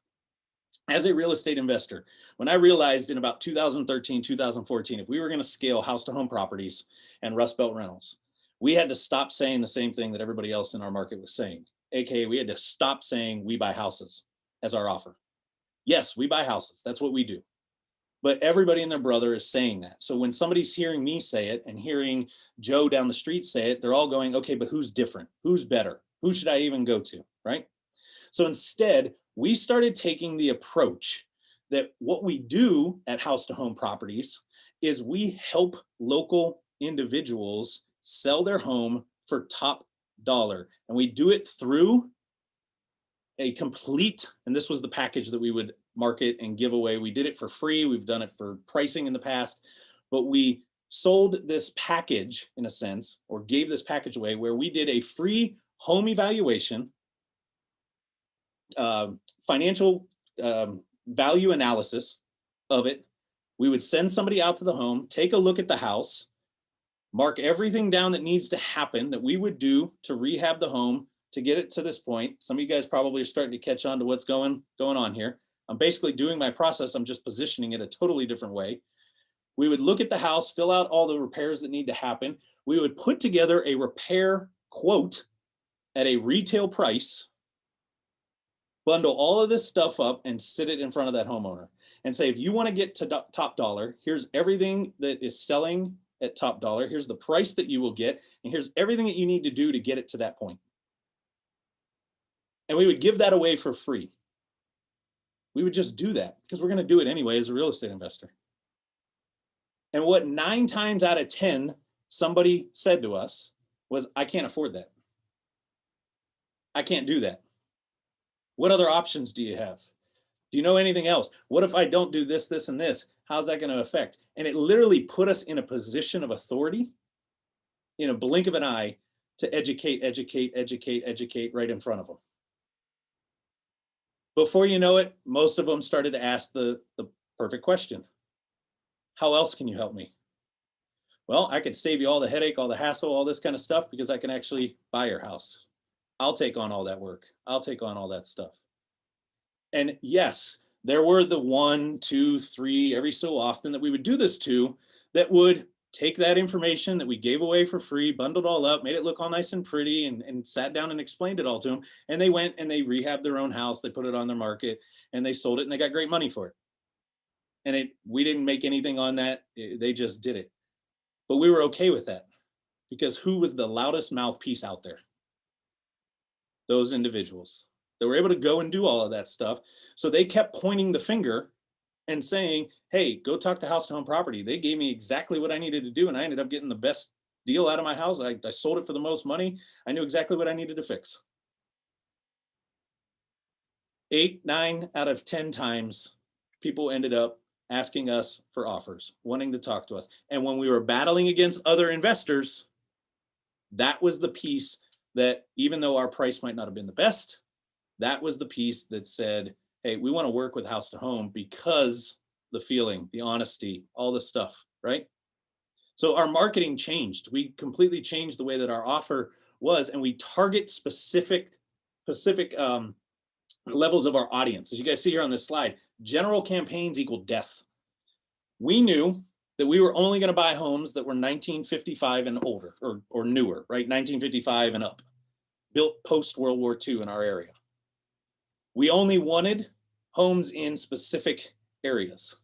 As a real estate investor, when I realized in about 2013, 2014, if we were gonna scale house to home properties and Rust Belt rentals, we had to stop saying the same thing that everybody else in our market was saying. AKA, we had to stop saying we buy houses as our offer. Yes, we buy houses, that's what we do. But everybody and their brother is saying that. So when somebody's hearing me say it and hearing Joe down the street say it, they're all going, okay, but who's different? Who's better? Who should I even go to, right? So instead, we started taking the approach that what we do at House to Home Properties is we help local individuals sell their home for top dollar. And we do it through a complete, and this was the package that we would market and give away. We did it for free. We've done it for pricing in the past, but we sold this package in a sense, or gave this package away where we did a free home evaluation, financial value analysis of it. We would send somebody out to the home, take a look at the house, mark everything down that needs to happen that we would do to rehab the home to get it to this point. Some of you guys probably are starting to catch on to what's going on here. I'm basically doing my process. I'm just positioning it a totally different way. We would look at the house, fill out all the repairs that need to happen. We would put together a repair quote at a retail price. bundle all of this stuff up and sit it in front of that homeowner and say, if you want to get to top dollar, here's everything that is selling at top dollar. Here's the price that you will get. And here's everything that you need to do to get it to that point. And we would give that away for free. We would just do that because we're going to do it anyway as a real estate investor. And what 9 times out of 10 somebody said to us was, I can't afford that. I can't do that. What other options do you have? Do you know anything else? What if I don't do this, this, and this? How's that going to affect? And it literally put us in a position of authority in a blink of an eye to educate right in front of them. Before you know it, most of them started to ask the perfect question. How else can you help me? Well, I could save you all the headache, all the hassle, all this kind of stuff because I can actually buy your house. I'll take on all that work. I'll take on all that stuff. And yes, there were the 1, 2, 3 every so often that we would do this to that would take that information that we gave away for free, bundled all up, made it look all nice and pretty, and sat down and explained it all to them. And they went and they rehabbed their own house. They put it on their market and they sold it and they got great money for it. And we didn't make anything on that. They just did it. But we were okay with that because who was the loudest mouthpiece out there? Those individuals that were able to go and do all of that stuff. So they kept pointing the finger and saying, hey, go talk to House to Home Property. They gave me exactly what I needed to do. And I ended up getting the best deal out of my house. I sold it for the most money. I knew exactly what I needed to fix. 8, 9 out of 10 times, people ended up asking us for offers, wanting to talk to us. And when we were battling against other investors, that was the piece that, even though our price might not have been the best, that was the piece that said, hey, we want to work with House to Home because the feeling, the honesty, all this stuff, right? So our marketing changed. We completely changed the way that our offer was, and we target specific levels of our audience. As you guys see here on this slide, general campaigns equal death. We knew that we were only going to buy homes that were 1955 and older or newer, right? 1955 and up, built post World War II in our area. We only wanted homes in specific areas.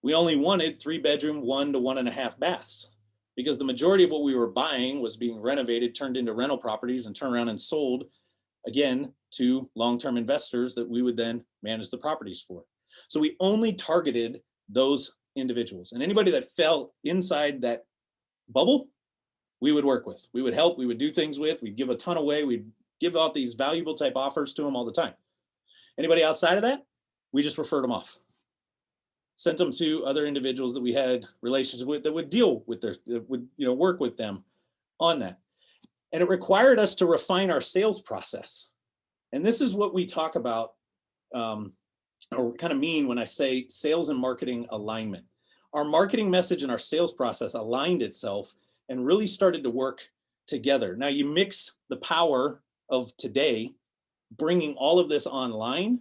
We only wanted 3-bedroom, 1 to 1.5 baths, because the majority of what we were buying was being renovated, turned into rental properties, and turned around and sold again to long-term investors that we would then manage the properties for. So we only targeted those individuals, and anybody that fell inside that bubble, we would work with, we would help, we would do things with, we'd give a ton away, we'd give out these valuable type offers to them all the time. Anybody outside of that, we just referred them off. Sent them to other individuals that we had relationships with that would deal with work with them on that. And it required us to refine our sales process. And this is what we talk about, or kind of mean when I say sales and marketing alignment. Our marketing message and our sales process aligned itself and really started to work together. Now you mix the power of today, bringing all of this online,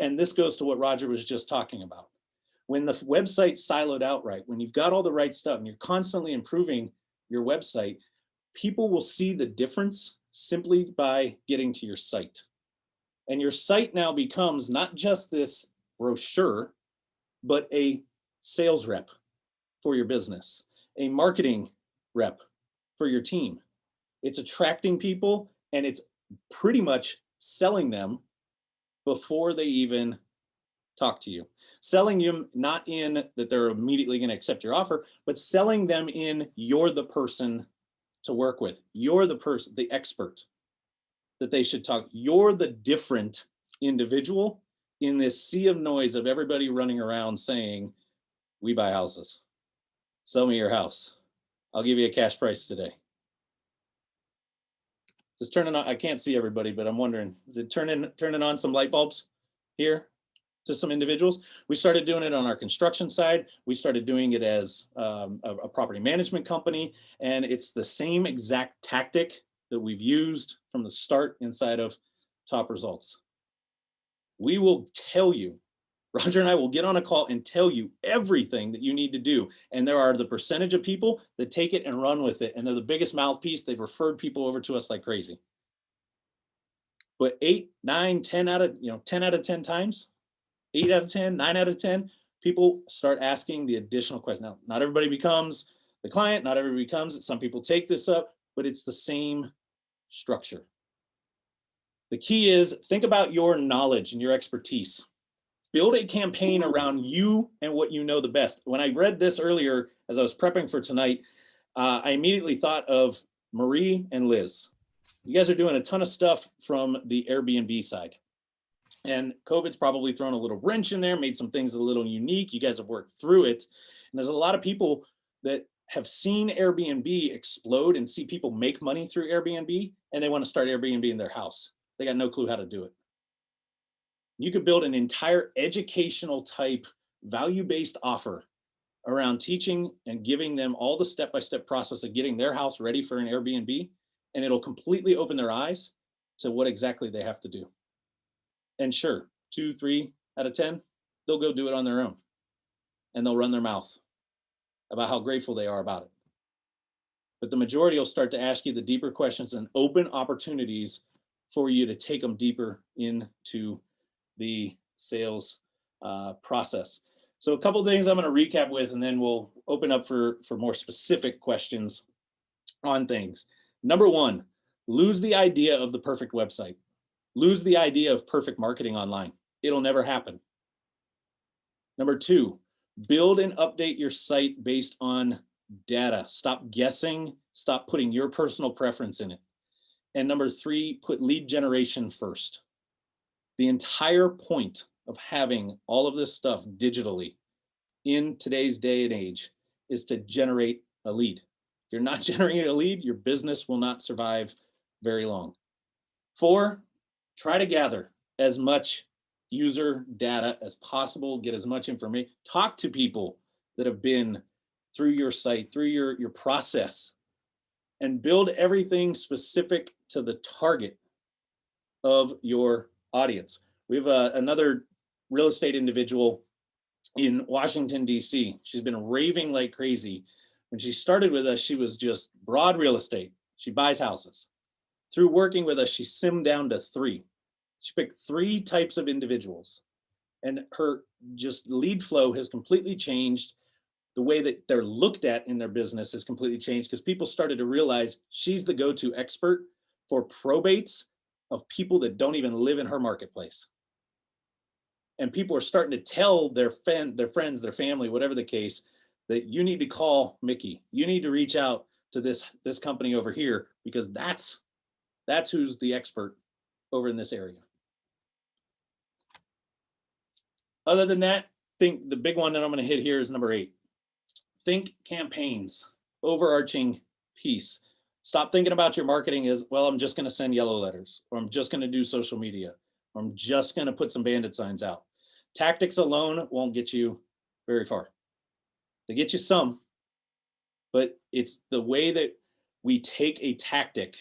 and this goes to what Roger was just talking about. When the website's siloed out right, when you've got all the right stuff and you're constantly improving your website, people will see the difference simply by getting to your site. And your site now becomes not just this brochure, but a sales rep for your business, a marketing rep for your team. It's attracting people and it's pretty much selling them before they even talk to you. Selling them not in that they're immediately going to accept your offer, but selling them in you're the person to work with. You're the person, the expert that they should talk. You're the different individual in this sea of noise of everybody running around saying, we buy houses. Sell me your house. I'll give you a cash price today. Just turning on, I can't see everybody, but I'm wondering, is it turning on some light bulbs here to some individuals? We started doing it on our construction side. We started doing it as a property management company. And it's the same exact tactic that we've used from the start inside of Top Results. We will tell you, Roger and I will get on a call and tell you everything that you need to do. And there are the percentage of people that take it and run with it. And they're the biggest mouthpiece. They've referred people over to us like crazy. But 8, 9, 10 out of, 10 out of 10 times, 8 out of 10, 9 out of 10, people start asking the additional question. Now, not everybody becomes the client, not everybody becomes it. Some people take this up, but it's the same structure. The key is think about your knowledge and your expertise. Build a campaign around you and what you know the best. When I read this earlier, as I was prepping for tonight, I immediately thought of Marie and Liz. You guys are doing a ton of stuff from the Airbnb side. And COVID's probably thrown a little wrench in there, made some things a little unique. You guys have worked through it. And there's a lot of people that have seen Airbnb explode and see people make money through Airbnb, and they want to start Airbnb in their house. They got no clue how to do it. You could build an entire educational type value-based offer around teaching and giving them all the step-by-step process of getting their house ready for an Airbnb, and it'll completely open their eyes to what exactly they have to do. And sure, 2, 3 out of 10, they'll go do it on their own, and they'll run their mouth about how grateful they are about it. But the majority will start to ask you the deeper questions and open opportunities for you to take them deeper into the sales process. So a couple of things I'm going to recap with, and then we'll open up for more specific questions on things. Number one, lose the idea of the perfect website. Lose the idea of perfect marketing online. It'll never happen. Number two, build and update your site based on data. Stop guessing. Stop putting your personal preference in it. And number three, put lead generation first. The entire point of having all of this stuff digitally in today's day and age is to generate a lead. If you're not generating a lead, your business will not survive very long. 4, try to gather as much user data as possible, get as much information, talk to people that have been through your site, through your process, and build everything specific to the target of your audience. We have another real estate individual in Washington, DC. She's been raving like crazy. When she started with us, she was just broad real estate. She buys houses. Through working with us, she simmed down to 3. She picked 3 types of individuals, and her just lead flow has completely changed. The way that they're looked at in their business has completely changed because people started to realize she's the go-to expert for probates of people that don't even live in her marketplace. And people are starting to tell their friends, their family, whatever the case, that you need to call Mickey. You need to reach out to this company over here because that's who's the expert over in this area. Other than that, think the big one that I'm going to hit here is number 8. Think campaigns, overarching piece. Stop thinking about your marketing as, well, I'm just going to send yellow letters, or I'm just going to do social media, or I'm just going to put some bandit signs out. Tactics alone won't get you very far. They get you some, but it's the way that we take a tactic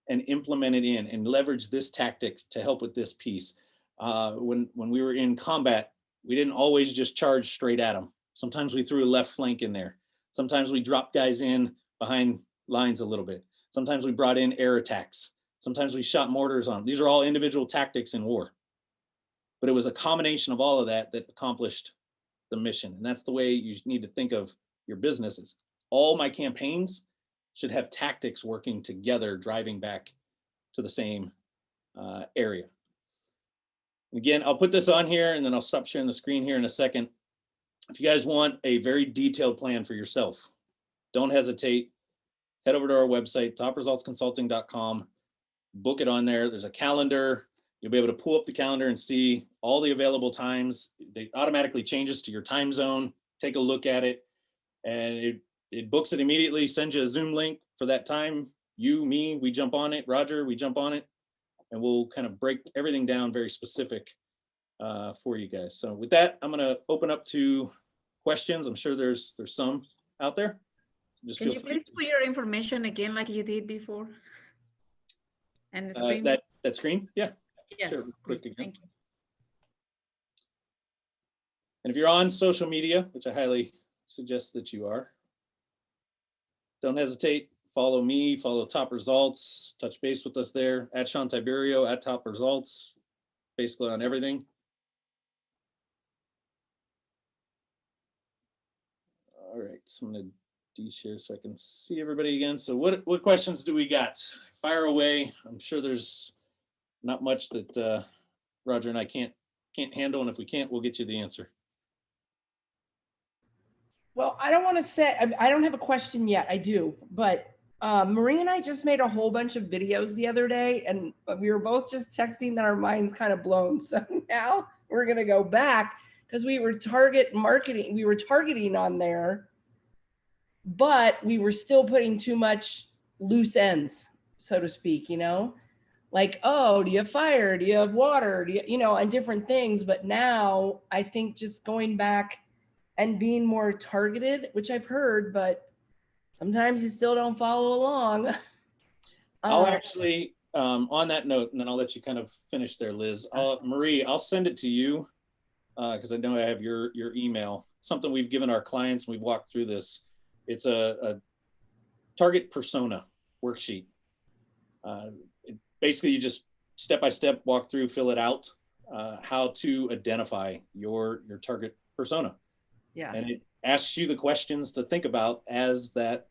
and implement it in and leverage this tactic to help with this piece. When we were in combat, we didn't always just charge straight at them. Sometimes we threw a left flank in there. Sometimes we dropped guys in behind lines a little bit. Sometimes we brought in air attacks. Sometimes we shot mortars on them. These are all individual tactics in war. But it was a combination of all of that that accomplished the mission. And that's the way you need to think of your businesses. All my campaigns should have tactics working together, driving back to the same area. Again, I'll put this on here and then I'll stop sharing the screen here in a second. If you guys want a very detailed plan for yourself, don't hesitate. Head over to our website, topresultsconsulting.com, book it on there. There's a calendar. You'll be able to pull up the calendar and see all the available times. It automatically changes to your time zone. Take a look at it, and it books it immediately, sends you a Zoom link for that time. You, me, we jump on it. Roger, we jump on it, and we'll kind of break everything down very specific for you guys. So with that, I'm going to open up to questions. I'm sure there's some out there. Just Can you please put your information again like you did before? And the screen? That screen? Yeah. Yes, sure. Click again. thank you. And if you're on social media, which I highly suggest that you are, don't hesitate, follow me, follow Top Results, touch base with us there at Sean Tiberio at Top Results, basically on everything. All right, so I'm going to de-share so I can see everybody again. So what questions do we got? Fire away. I'm sure there's not much that Roger and I can't handle, and if we can't, we'll get you the answer. Well, I don't want to say, I don't have a question yet. I do, but Marie and I just made a whole bunch of videos the other day, and we were both just texting that our minds kind of blown. So now we're going to go back because we were targeting on there, but we were still putting too much loose ends, so to speak, you know, like, oh, do you have fire? Do you have water? Do you know, and different things. But now I think just going back and being more targeted, which I've heard, but sometimes you still don't follow along. I'll actually, on that note, and then I'll let you kind of finish there, Liz. Marie, I'll send it to you because I know I have your email. Something we've given our clients, we've walked through this. It's a target persona worksheet. Basically, you just step-by-step walk through, fill it out, how to identify your target persona. Yeah. And it asks you the questions to think about as that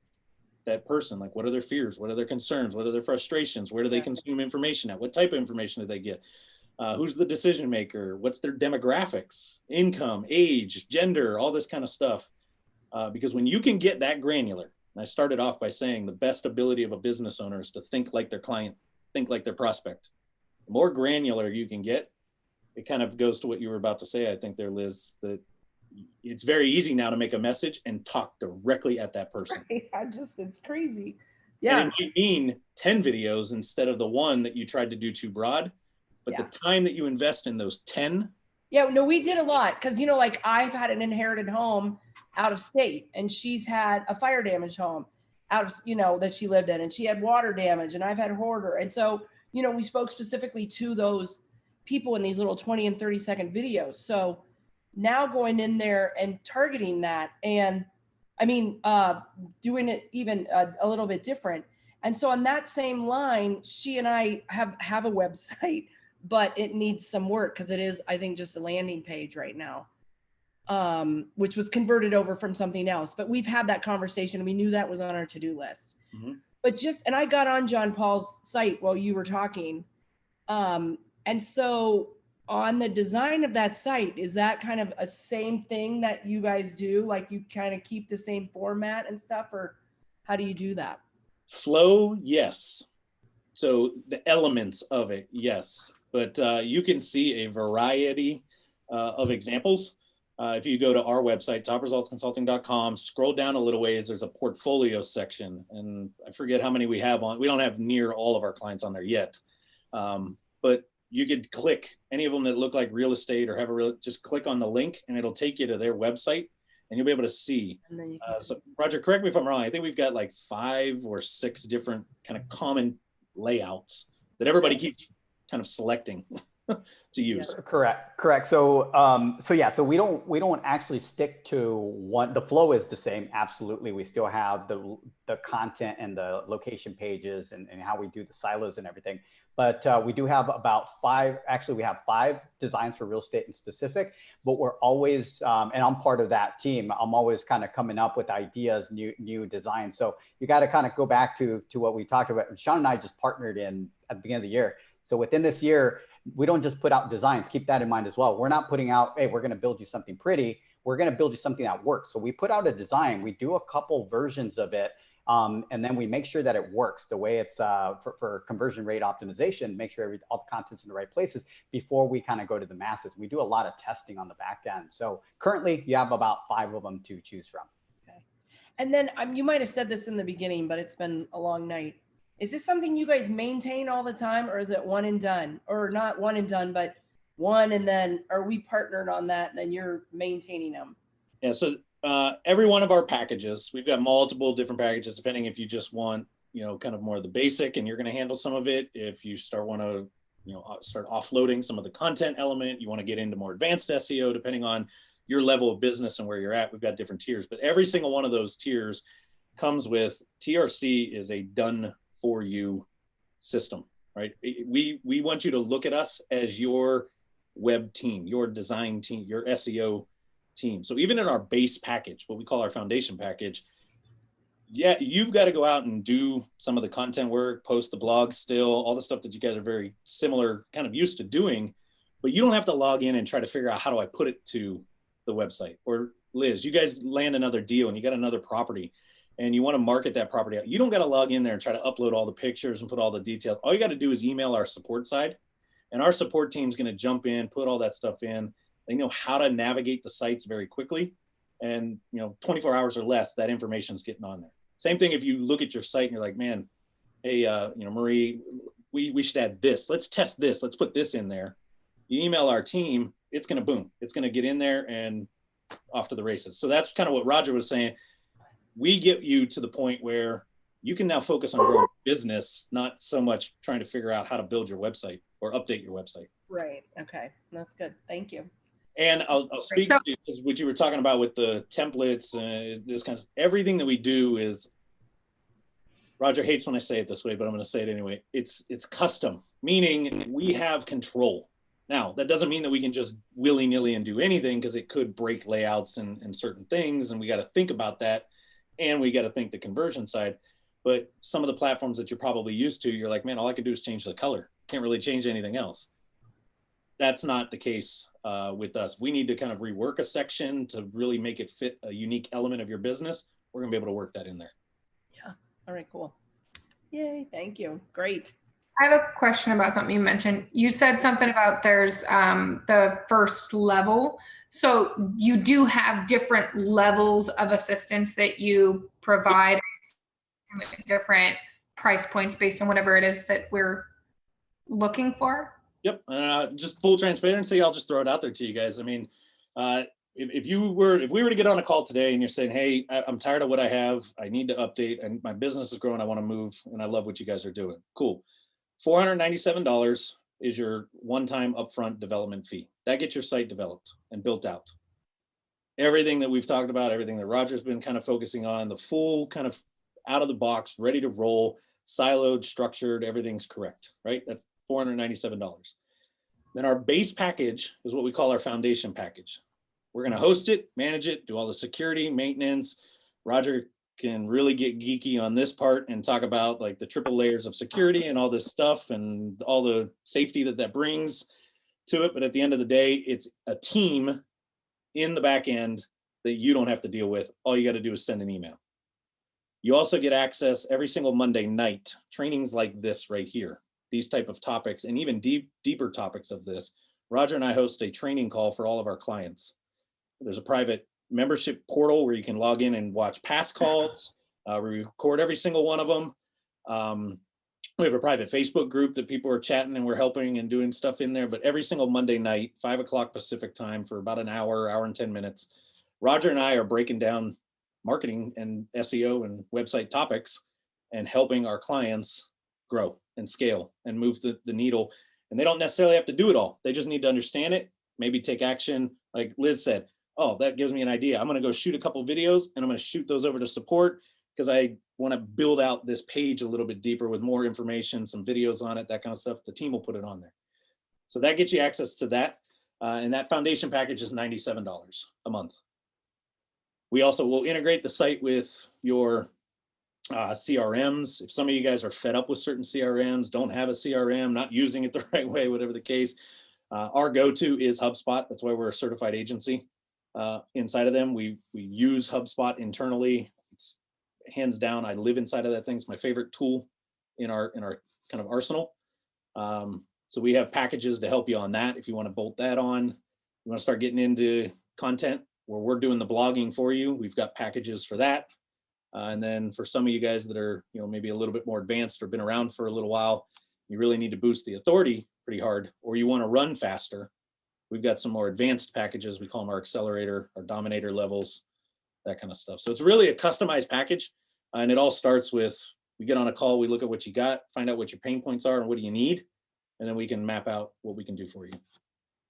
person. Like, what are their fears? What are their concerns? What are their frustrations? Where do they consume information at? What type of information do they get? Who's the decision maker? What's their demographics, income, age, gender, all this kind of stuff. Because when you can get that granular, and I started off by saying the best ability of a business owner is to think like their client, think like their prospect. The more granular you can get, it kind of goes to what you were about to say, I think there, Liz, that it's very easy now to make a message and talk directly at that person. It's crazy. Yeah. And it might mean 10 videos instead of the one that you tried to do too broad, but the time that you invest in those 10. Yeah, no, we did a lot. Cause you know, like I've had an inherited home out of state, and she's had a fire damaged home out of, you know, that she lived in, and she had water damage, and I've had hoarder. And so, you know, we spoke specifically to those people in these little 20 and 30-second videos. So now going in there and targeting that, and I mean, doing it even a little bit different. And so on that same line, she and I have a website, but it needs some work because it is, I think, just a landing page right now, which was converted over from something else. But we've had that conversation, and we knew that was on our to-do list. Mm-hmm. But just, and I got on John Paul's site while you were talking. And so on the design of that site, is that kind of a same thing that you guys do? Like you kind of keep the same format and stuff, or how do you do that? Flow, yes. So the elements of it, yes. But you can see a variety of examples. If you go to our website, topresultsconsulting.com, scroll down a little ways, there's a portfolio section. And I forget how many we have on. We don't have near all of our clients on there yet. But you could click any of them that look like real estate or have just click on the link and it'll take you to their website and you'll be able to see. So Roger, correct me if I'm wrong. I think we've got like 5 or 6 different kind of common layouts that everybody keeps kind of selecting to use. Correct. So, so we don't actually stick to one. The flow is the same. Absolutely. We still have the content and the location pages and how we do the silos and everything. But we do have about 5, actually we have 5 designs for real estate in specific, but we're always, and I'm part of that team. I'm always kind of coming up with ideas, new designs. So you got to kind of go back to what we talked about. Sean and I just partnered at the beginning of the year. So within this year, we don't just put out designs. Keep that in mind as well. We're not putting out, hey, we're going to build you something pretty. We're going to build you something that works. So we put out a design. We do a couple versions of it. And then we make sure that it works the way it's for conversion rate optimization, make sure all the content's in the right places before we kind of go to the masses. We do a lot of testing on the back end. So currently you have about 5 of them to choose from. Okay. And then you might have said this in the beginning, but it's been a long night. Is this something you guys maintain all the time, or is it one and done? Or not one and done, but one and then are we partnered on that and then you're maintaining them? Yeah, so every one of our packages, we've got multiple different packages, depending if you just want, kind of more of the basic and you're going to handle some of it. If you start offloading some of the content element, you want to get into more advanced SEO, depending on your level of business and where you're at, we've got different tiers. But every single one of those tiers comes with TRC is a done for you system, right? We want you to look at us as your web team, your design team, your SEO team. So even in our base package, what we call our foundation package, yeah, you've got to go out and do some of the content work, post the blog still, all the stuff that you guys are very similar, kind of used to doing, but you don't have to log in and try to figure out how do I put it to the website. Or Liz, you guys land another deal and you got another property and you want to market that property out. You don't got to log in there and try to upload all the pictures and put all the details. All you got to do is email our support side, and our support team's going to jump in, put all that stuff in. They know how to navigate the sites very quickly. And 24 hours or less, that information's getting on there. Same thing if you look at your site and you're like, man, hey, Marie, we should add this. Let's test this. Let's put this in there. You email our team, it's going to boom. It's going to get in there and off to the races. So that's kind of what Roger was saying. We get you to the point where you can now focus on growing business, not so much trying to figure out how to build your website or update your website. Right. Okay. That's good. Thank you. And I'll speak to what you were talking about with the templates, this kind of everything that we do is, Roger hates when I say it this way, but I'm going to say it anyway. It's custom, meaning we have control. Now, that doesn't mean that we can just willy-nilly and do anything, because it could break layouts and certain things, and we got to think about that, and we got to think the conversion side. But some of the platforms that you're probably used to, you're like, man, all I can do is change the color. Can't really change anything else. That's not the case with us. We need to kind of rework a section to really make it fit a unique element of your business. We're gonna be able to work that in there. Yeah. All right, cool. Yay. Thank you. Great. I have a question about something you mentioned. You said something about there's the first level. So you do have different levels of assistance that you provide, different price points based on whatever it is that we're looking for? Yep. Just full transparency, I'll just throw it out there to you guys. I mean, if we were to get on a call today and you're saying, hey, I'm tired of what I have, I need to update, and my business is growing, I want to move, and I love what you guys are doing. Cool. $497 is your one-time upfront development fee. That gets your site developed and built out. Everything that we've talked about, everything that Roger's been kind of focusing on, the full kind of out of the box, ready to roll, siloed, structured, everything's correct, right? That's $497. Then our base package is what we call our foundation package. We're going to host it, manage it, do all the security, maintenance. Roger can really get geeky on this part and talk about like the triple layers of security and all this stuff and all the safety that brings to it. But at the end of the day, it's a team in the back end that you don't have to deal with. All you got to do is send an email. You also get access every single Monday night, trainings like this right here, these type of topics, and even deeper topics of this. Roger and I host a training call for all of our clients. There's a private membership portal where you can log in and watch past calls. We record every single one of them. We have a private Facebook group that people are chatting and we're helping and doing stuff in there. But every single Monday night, 5 o'clock Pacific time, for about an hour and 10 minutes, Roger and I are breaking down marketing and SEO and website topics and helping our clients grow and scale and move the needle. And they don't necessarily have to do it all. They just need to understand it, maybe take action. Like Liz said, oh, that gives me an idea. I'm going to go shoot a couple videos and I'm going to shoot those over to support because I want to build out this page a little bit deeper with more information, some videos on it, that kind of stuff. The team will put it on there. So that gets you access to that. And that foundation package is $97 a month. We also will integrate the site with your CRMs. If some of you guys are fed up with certain CRMs, don't have a CRM, not using it the right way, whatever the case, our go-to is HubSpot. That's why we're a certified agency. Inside of them, we use HubSpot internally. It's hands down, I live inside of that thing. It's my favorite tool in our kind of arsenal. So we have packages to help you on that. If you want to bolt that on, you want to start getting into content where we're doing the blogging for you, we've got packages for that. And then for some of you guys that are, maybe a little bit more advanced or been around for a little while, you really need to boost the authority pretty hard, or you want to run faster. We've got some more advanced packages. We call them our accelerator, our dominator levels, that kind of stuff. So it's really a customized package. And it all starts with, we get on a call, we look at what you got, find out what your pain points are and what do you need, and then we can map out what we can do for you.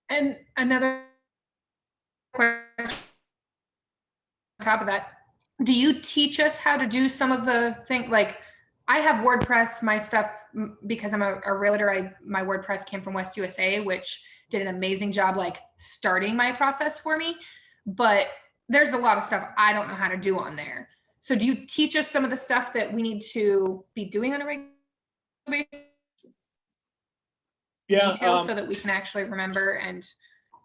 And another question on top of that, do you teach us how to do some of the things? Like I have WordPress, my stuff, because I'm a realtor, my WordPress came from West USA, which did an amazing job like starting my process for me. But there's a lot of stuff I don't know how to do on there. So do you teach us some of the stuff that we need to be doing on a regular basis? Yeah. Details so that we can actually remember and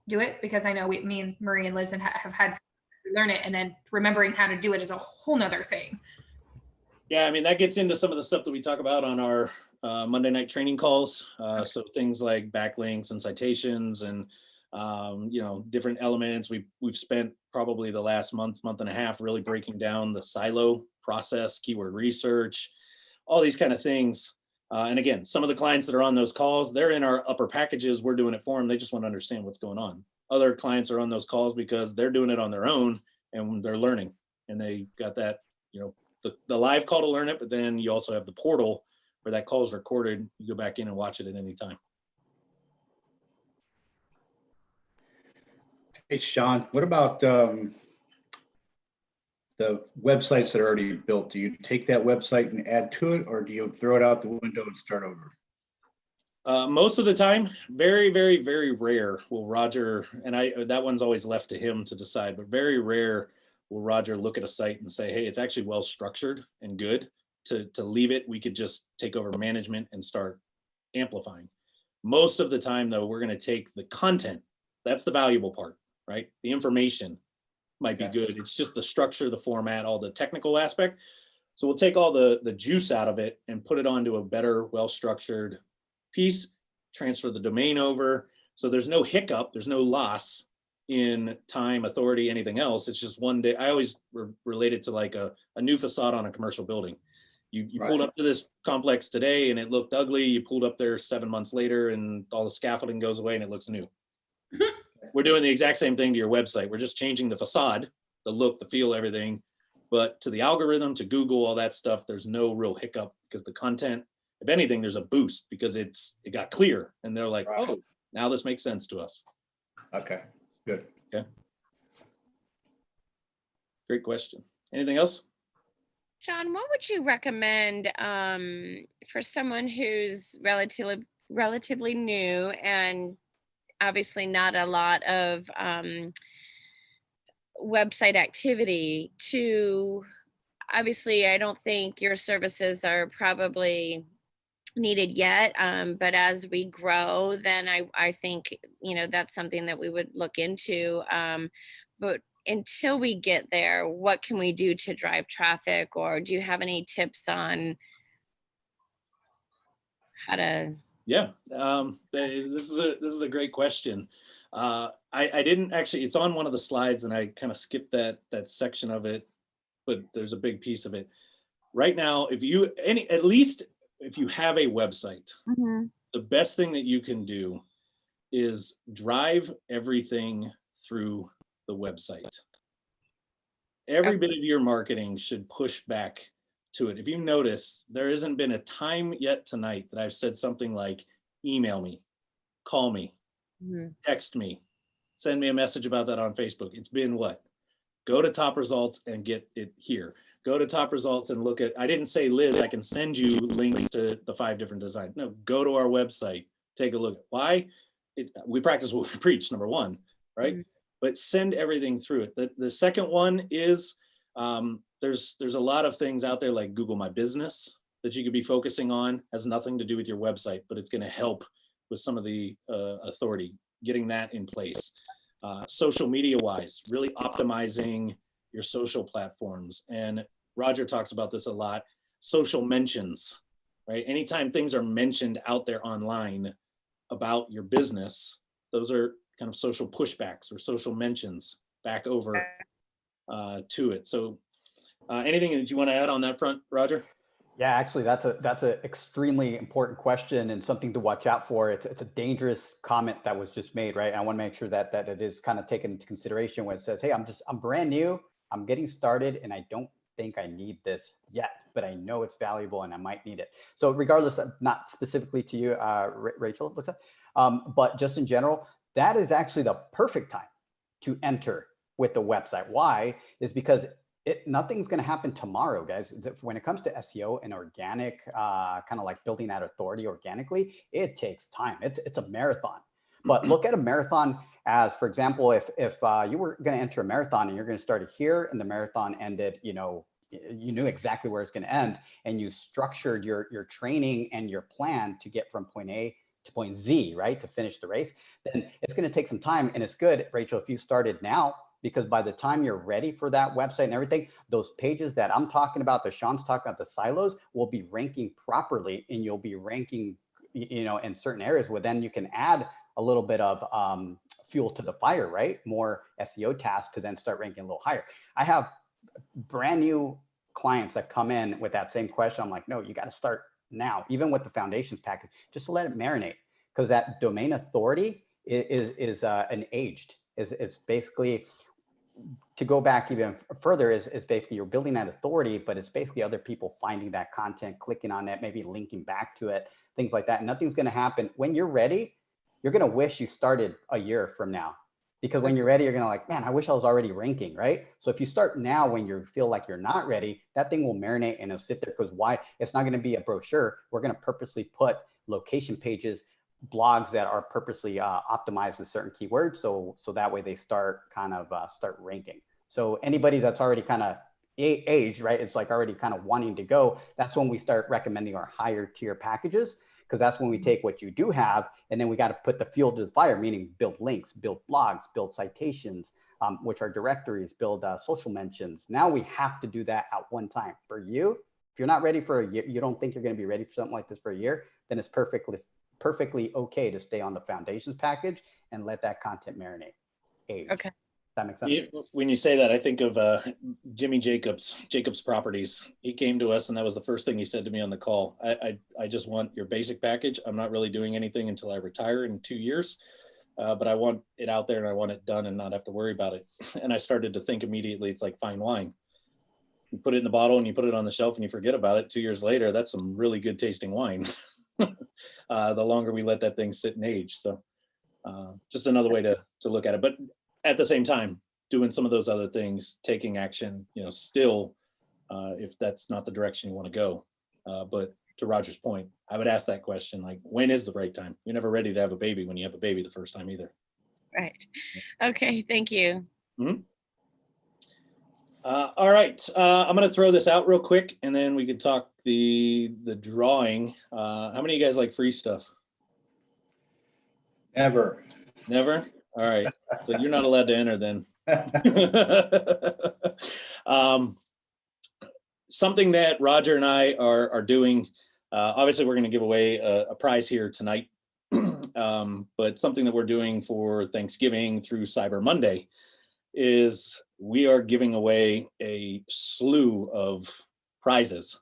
do it? Because I know me and Marie and Liz have had to learn it, and then remembering how to do it is a whole nother thing. Yeah, I mean, that gets into some of the stuff that we talk about on our Monday night training calls. So things like backlinks and citations and, you know, different elements. We've spent probably the last month and a half really breaking down the silo process, keyword research, all these kind of things. And again, some of the clients that are on those calls, they're in our upper packages. We're doing it for them. They just want to understand what's going on. Other clients are on those calls because they're doing it on their own and they're learning, and they got that, you know, the live call to learn it, but then you also have the portal where that call is recorded. You go back in and watch it at any time. Hey, Sean, what about the websites that are already built? Do you take that website and add to it, or do you throw it out the window and start over? Most of the time, very, very, very rare will Roger, and that one's always left to him to decide, but very rare will Roger look at a site and say, hey, it's actually well structured and good to leave it. We could just take over management and start amplifying. Most of the time, though, we're going to take the content. That's the valuable part, right? The information might be good. It's just the structure, the format, all the technical aspect. So we'll take all the juice out of it and put it onto a better, well-structured piece, transfer the domain over. So there's no hiccup, there's no loss in time, authority, anything else. It's just one day. I always relate it to like a new facade on a commercial building. You Right. pulled up to this complex today and it looked ugly. You pulled up there 7 months later and all the scaffolding goes away and it looks new. We're doing the exact same thing to your website. We're just changing the facade, the look, the feel, everything. But to the algorithm, to Google, all that stuff, there's no real hiccup because the content, if anything, there's a boost because it got clear and they're like, Right. oh, now this makes sense to us. Okay, good. Okay. Great question. Anything else? John, what would you recommend for someone who's relatively new and obviously not a lot of website activity to, obviously, I don't think your services are probably needed yet, but as we grow, then I think, you know, that's something that we would look into. But until we get there, what can we do to drive traffic, or do you have any tips on how to? Yeah, this is a great question. I didn't actually, it's on one of the slides and I kind of skipped that section of it, but there's a big piece of it. Right now, at least if you have a website, the best thing that you can do is drive everything through the website. Every bit of your marketing should push back to it. If you notice, there hasn't been a time yet tonight that I've said something like, email me, call me, text me, send me a message about that on Facebook. It's been what? Go to top results and get it here. Go to top results and look at, I didn't say, Liz, I can send you links to the 5 different designs. No, go to our website, take a look. Why? We practice what we preach, number one, right? But send everything through it. The second one is, there's a lot of things out there like Google My Business that you could be focusing on. Has nothing to do with your website, but it's going to help with some of the authority, getting that in place. Social media wise, really optimizing your social platforms. And Roger talks about this a lot. Social mentions, right? Anytime things are mentioned out there online about your business, those are kind of social pushbacks or social mentions back over to it. So anything that you want to add on that front, Roger? Yeah, actually, that's a extremely important question and something to watch out for. It's a dangerous comment that was just made, right? And I want to make sure that it is kind of taken into consideration when it says, hey, I'm brand new, I'm getting started, and I don't think I need this yet, but I know it's valuable and I might need it. So regardless of, not specifically to you, Rachel, what's that? But just in general, that is actually the perfect time to enter with the website. Why? Is because nothing's going to happen tomorrow, guys. When it comes to SEO and organic, kind of like building that authority organically, it takes time. It's a marathon. But look at a marathon as, for example, if you were going to enter a marathon and you're going to start it here and the marathon ended, you knew exactly where it's going to end, and you structured your training and your plan to get from point A to point Z, right, to finish the race, then it's going to take some time. And it's good, Rachel, if you started now, because by the time you're ready for that website and everything, those pages that I'm talking about, that Sean's talking about, the silos, will be ranking properly, and you'll be ranking, in certain areas where then you can add a little bit of fuel to the fire, right? More SEO tasks to then start ranking a little higher. I have brand new clients that come in with that same question. I'm like, no, you got to start now, even with the foundations package, just to let it marinate, because that domain authority is an aged, is basically, to go back even further, is basically you're building that authority, but it's basically other people finding that content, clicking on it, maybe linking back to it, things like that. Nothing's going to happen. When you're ready, you're going to wish you started a year from now, because when you're ready, you're going to like, man, I wish I was already ranking, right? So if you start now when you feel like you're not ready, that thing will marinate and it'll sit there, because why? It's not going to be a brochure. We're going to purposely put location pages, blogs that are purposely optimized with certain keywords. So that way they start start ranking. So anybody that's already kind of aged, right? It's like already kind of wanting to go. That's when we start recommending our higher tier packages, because that's when we take what you do have, and then we got to put the fuel to the fire, meaning build links, build blogs, build citations, which are directories, build social mentions. Now we have to do that at one time. For you, if you're not ready for a year, you don't think you're going to be ready for something like this for a year, then it's perfectly okay to stay on the foundations package and let that content marinate. Okay. That makes sense. When you say that, I think of Jimmy Jacobs Properties. He came to us, and that was the first thing he said to me on the call. I just want your basic package. I'm not really doing anything until I retire in 2 years, but I want it out there and I want it done and not have to worry about it. And I started to think immediately, it's like fine wine. You put it in the bottle and you put it on the shelf and you forget about it. 2 years later, that's some really good tasting wine. The longer we let that thing sit and age. So just another way to look at it. But at the same time, doing some of those other things, taking action, still, if that's not the direction you want to go. But to Roger's point, I would ask that question, like, when is the right time? You're never ready to have a baby when you have a baby the first time either. Right. Okay, thank you. Mm-hmm. All right, I'm going to throw this out real quick, and then we could talk the drawing. How many of you guys like free stuff? Never. Never? All right, so you're not allowed to enter then. Something that Roger and I are doing, obviously we're going to give away a prize here tonight, but something that we're doing for Thanksgiving through Cyber Monday is we are giving away a slew of prizes.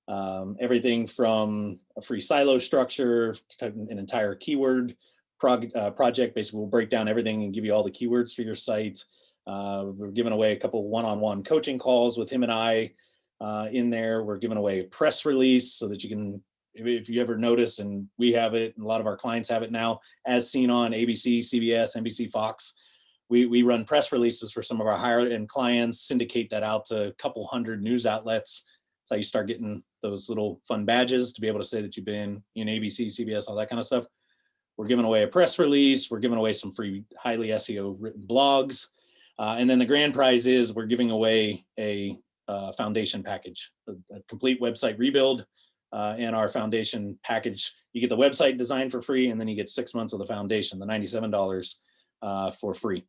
Everything from a free silo structure to an entire keyword project. Basically, we'll break down everything and give you all the keywords for your site. We're giving away a couple one-on-one coaching calls with him and I in there. We're giving away a press release so that you can, if you ever notice, and we have it, and a lot of our clients have it now, as seen on ABC, CBS, NBC, Fox. We run press releases for some of our higher end clients, syndicate that out to a couple hundred news outlets. That's how you start getting those little fun badges to be able to say that you've been in ABC, CBS, all that kind of stuff. We're giving away a press release. We're giving away some free highly SEO written blogs. And then the grand prize is we're giving away a foundation package, a complete website rebuild and our foundation package. You get the website designed for free, and then you get 6 months of the foundation, the $97 for free.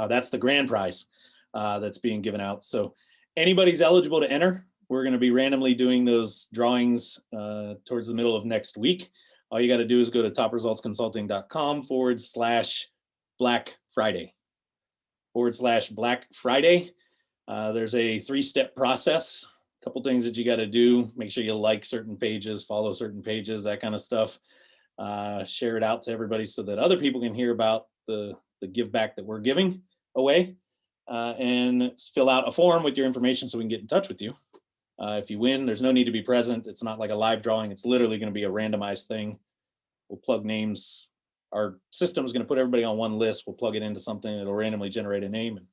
That's the grand prize that's being given out. So anybody's eligible to enter. We're going to be randomly doing those drawings towards the middle of next week. All you got to do is go to topresultsconsulting.com/Black Friday. /Black Friday. There's a 3-step process. A couple things that you got to do. Make sure you like certain pages, follow certain pages, that kind of stuff. Share it out to everybody so that other people can hear about the give back that we're giving away. And fill out a form with your information so we can get in touch with you. If you win, there's no need to be present. It's not like a live drawing. It's literally going to be a randomized thing. We'll plug names. Our system is going to put everybody on one list. We'll plug it into something. It'll randomly generate a name. And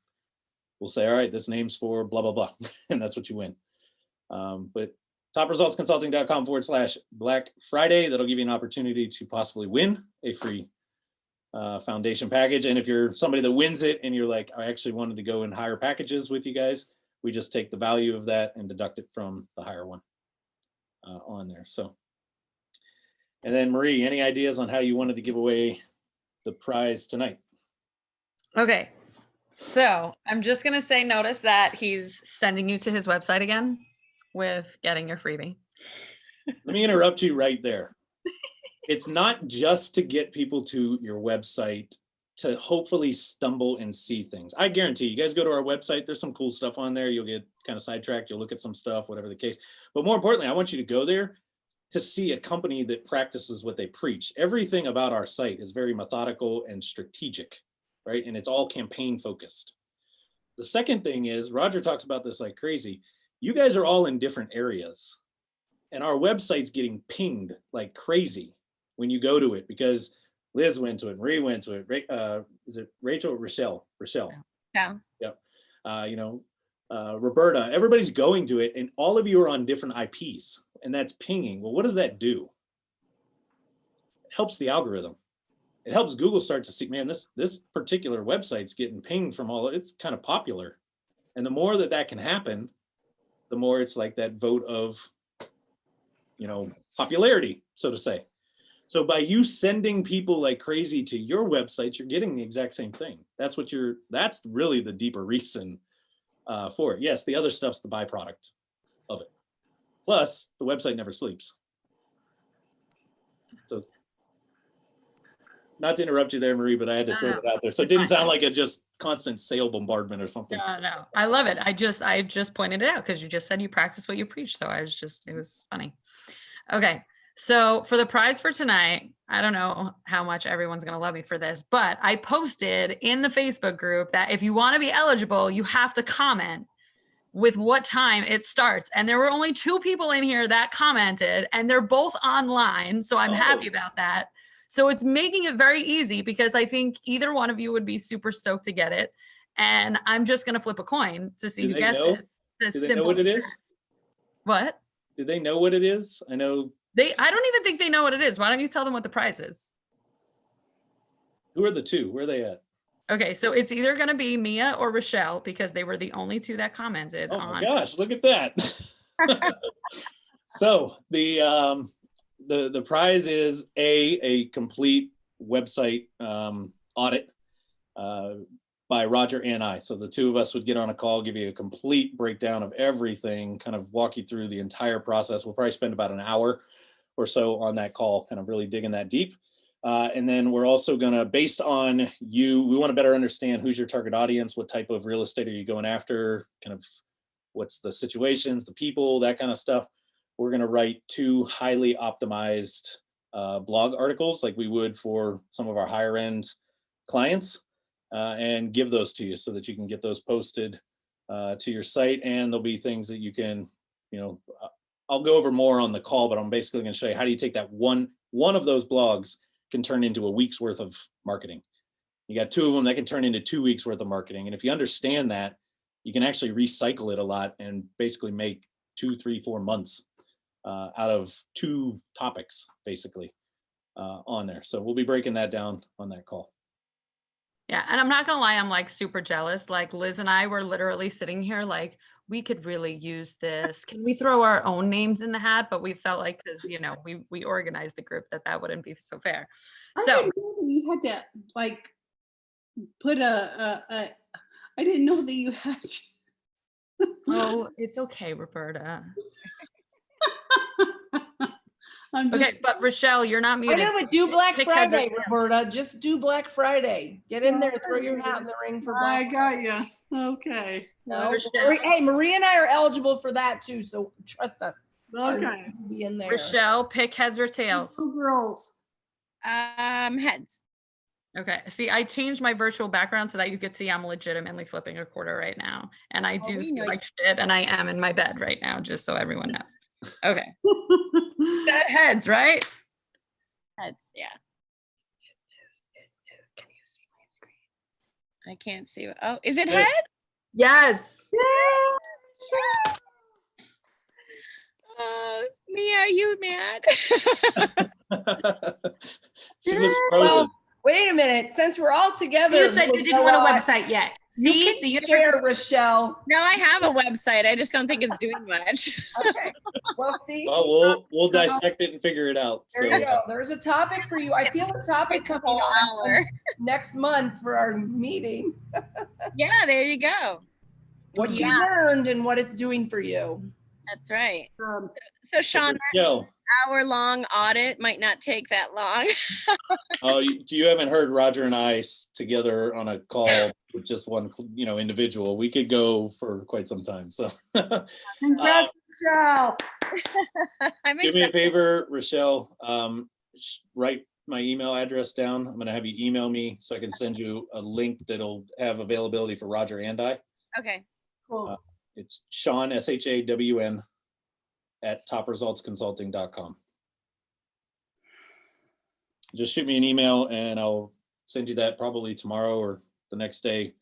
we'll say, all right, this name's for blah, blah, blah. And that's what you win. But topresultsconsulting.com/Black Friday. That'll give you an opportunity to possibly win a free foundation package. And if you're somebody that wins it and you're like, I actually wanted to go in higher packages with you guys, we just take the value of that and deduct it from the higher one on there. So, and then Marie, any ideas on how you wanted to give away the prize tonight? Okay, so I'm just gonna say, notice that he's sending you to his website again with getting your freebie. Let me interrupt you right there. It's not just to get people to your website to hopefully stumble and see things. I guarantee you guys go to our website, there's some cool stuff on there. You'll get kind of sidetracked. You'll look at some stuff, whatever the case. But more importantly, I want you to go there to see a company that practices what they preach. Everything about our site is very methodical and strategic, right? And it's all campaign focused. The second thing is, Roger talks about this like crazy. You guys are all in different areas and our website's getting pinged like crazy when you go to it, because Liz went to it, Marie went to it. Is it Rachel or Rochelle? Rochelle. Yeah. Yep. Roberta, everybody's going to it and all of you are on different IPs and that's pinging. Well, what does that do? It helps the algorithm. It helps Google start to see, man, this particular website's getting pinged from it's kind of popular. And the more that can happen, the more it's like that vote of, popularity, so to say. So by you sending people like crazy to your website, you're getting the exact same thing. That's really the deeper reason for it. Yes, the other stuff's the byproduct of it. Plus, the website never sleeps. So, not to interrupt you there, Marie, but I had to throw that out there. So it didn't sound like a just constant sale bombardment or something. No, I love it. I just pointed it out because you just said you practice what you preach. So it was funny. Okay. So for the prize for tonight, I don't know how much everyone's going to love me for this, but I posted in the Facebook group that if you want to be eligible, you have to comment with what time it starts. And there were only 2 people in here that commented and they're both online. So I'm happy about that. So it's making it very easy because I think either one of you would be super stoked to get it. And I'm just going to flip a coin to see who gets it. Do they know what it is? What? Do they know what it is? I know. I don't even think they know what it is. Why don't you tell them what the prize is? Who are the 2? Where are they at? Okay, so it's either going to be Mia or Rochelle because they were the only 2 that commented. Oh my gosh, look at that. So the prize is a complete website audit by Roger and I. So the 2 of us would get on a call, give you a complete breakdown of everything, kind of walk you through the entire process. We'll probably spend about an hour or so on that call, kind of really digging that deep. And then we're also gonna, based on we wanna better understand who's your target audience, what type of real estate are you going after, kind of what's the situations, the people, that kind of stuff. We're gonna write 2 highly optimized blog articles like we would for some of our higher end clients and give those to you so that you can get those posted to your site. And there'll be things that you can, I'll go over more on the call, but I'm basically gonna show you how do you take that one of those blogs can turn into a week's worth of marketing. You got 2 of them that can turn into 2 weeks worth of marketing. And if you understand that, you can actually recycle it a lot and basically make 2, 3, 4 months out of 2 topics, basically, on there. So we'll be breaking that down on that call. Yeah, and I'm not gonna lie, I'm like super jealous. Like Liz and I were literally sitting here like, we could really use this. Can we throw our own names in the hat? But we felt like, because we organized the group, that wouldn't be so fair. So I didn't know that you had to like put I didn't know that you had to. Oh, it's okay, Roberta. Okay, but Rochelle, you're not muted. I know, but do Black Pick heads or Friday, Roberta. Just do Black Friday. Get in there, throw your hat in the ring for Black I got you. Okay. No, hey, Marie and I are eligible for that too, so trust us. Okay. Be in there. Rochelle, pick heads or tails. Girls. Heads. Okay. See, I changed my virtual background so that you could see I'm legitimately flipping a quarter right now, and I do feel like shit, and I am in my bed right now, just so everyone knows. Okay. That heads, right? Heads, yeah. Can you see my screen? I can't see. Oh, is it head? Yes. Mia, are you mad? She looks frozen. Well, wait a minute. Since we're all together, You said you didn't want a website yet. You See, can the share, universe Rochelle. No, I have a website. I just don't think it's doing much. Okay. Well, see. Well, we'll dissect it and figure it out. There you go. There's a topic for you. I feel a topic coming Whole on hour. next month for our meeting. Yeah, there you go. What you Yeah. learned and what it's doing for you. That's right. So Sean, Joe, hour-long audit might not take that long. oh, you haven't heard Roger and I together on a call with just one, individual. We could go for quite some time. So Congrats, Rochelle. I'm do me a excited. favor, Rochelle, write my email address down. I'm going to have you email me so I can send you a link that'll have availability for Roger and I. Okay. Cool. It's Sean, SHAWN, at topresultsconsulting.com. Just shoot me an email and I'll send you that probably tomorrow or the next day.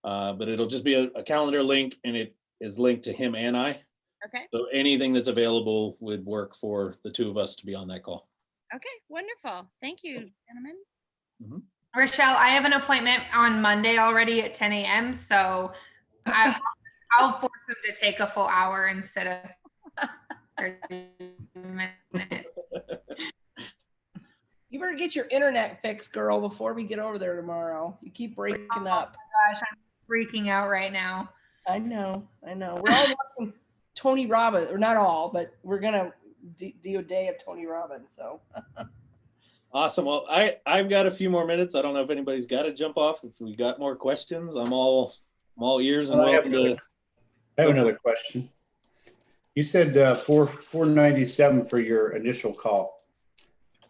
But it'll just be a calendar link and it is linked to him and I. Okay. So anything that's available would work for the two of us to be on that call. Okay. Wonderful. Thank you, gentlemen. Rochelle, I have an appointment on Monday already at 10 a.m. So I'll force him to take a full hour instead of 30 minutes. You better get your internet fixed, girl, before we get over there tomorrow. You keep breaking up. Gosh, I'm freaking out right now. I know. We're all watching Tony Robbins, or not all, but we're gonna do a day of Tony Robbins. So Awesome. Well, I've got a few more minutes. I don't know if anybody's got to jump off. If we got more questions, I'm all ears and I have welcome to. I have another question. You said $497 for your initial call.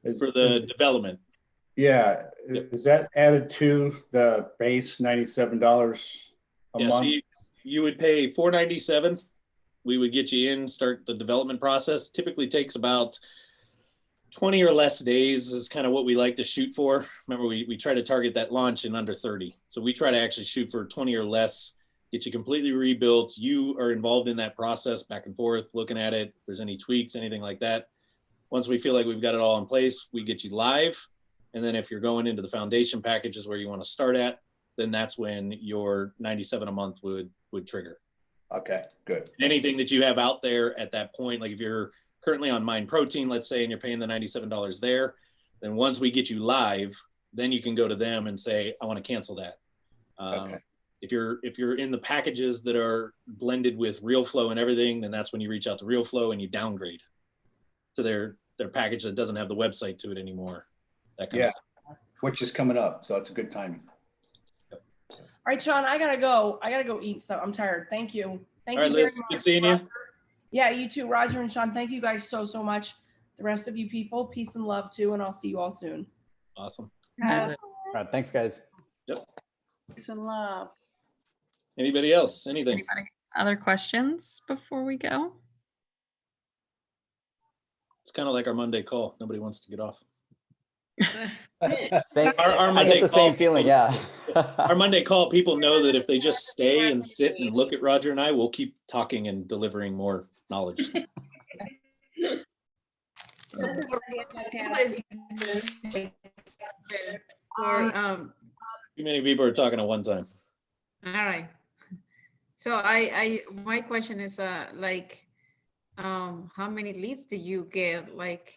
For the development. Yeah. Yep. Is that added to the base $97 a month? So you would pay $497. We would get you in, start the development process. Typically takes about 20 or less days is kind of what we like to shoot for. Remember, we try to target that launch in under 30. So we try to actually shoot for 20 or less, get you completely rebuilt. You are involved in that process back and forth, looking at it. If there's any tweaks, anything like that. Once we feel like we've got it all in place, we get you live. And then if you're going into the foundation packages where you want to start at, then that's when your 97 a month would trigger. Okay, good. Anything that you have out there at that point, like if you're currently on Mind Protein, let's say, and you're paying the $97 there, then once we get you live, then you can go to them and say, I want to cancel that. Okay. If you're in the packages that are blended with Realflow and everything, then that's when you reach out to Realflow and you downgrade to their package that doesn't have the website to it anymore. That kind of stuff. Which is coming up, so it's a good timing. all right, Sean, I gotta go eat stuff. I'm tired. Thank you. Thank All you right, very Liz, much. good seeing you. Roger. Yeah, you too, Roger and Sean. Thank you guys so much. The rest of you people, peace and love too, and I'll see you all soon. Awesome. All right, thanks, guys. Peace and love. Anybody else? Anything? Anybody other questions before we go? It's kind of like our Monday call. Nobody wants to get off. Same, Our I Monday get the same call- feeling, yeah. Our Monday call, people know that if they just stay and sit and look at Roger and I, we'll keep talking and delivering more knowledge. Too many people are talking at one time. All right. So my question is like, how many leads do you get, like,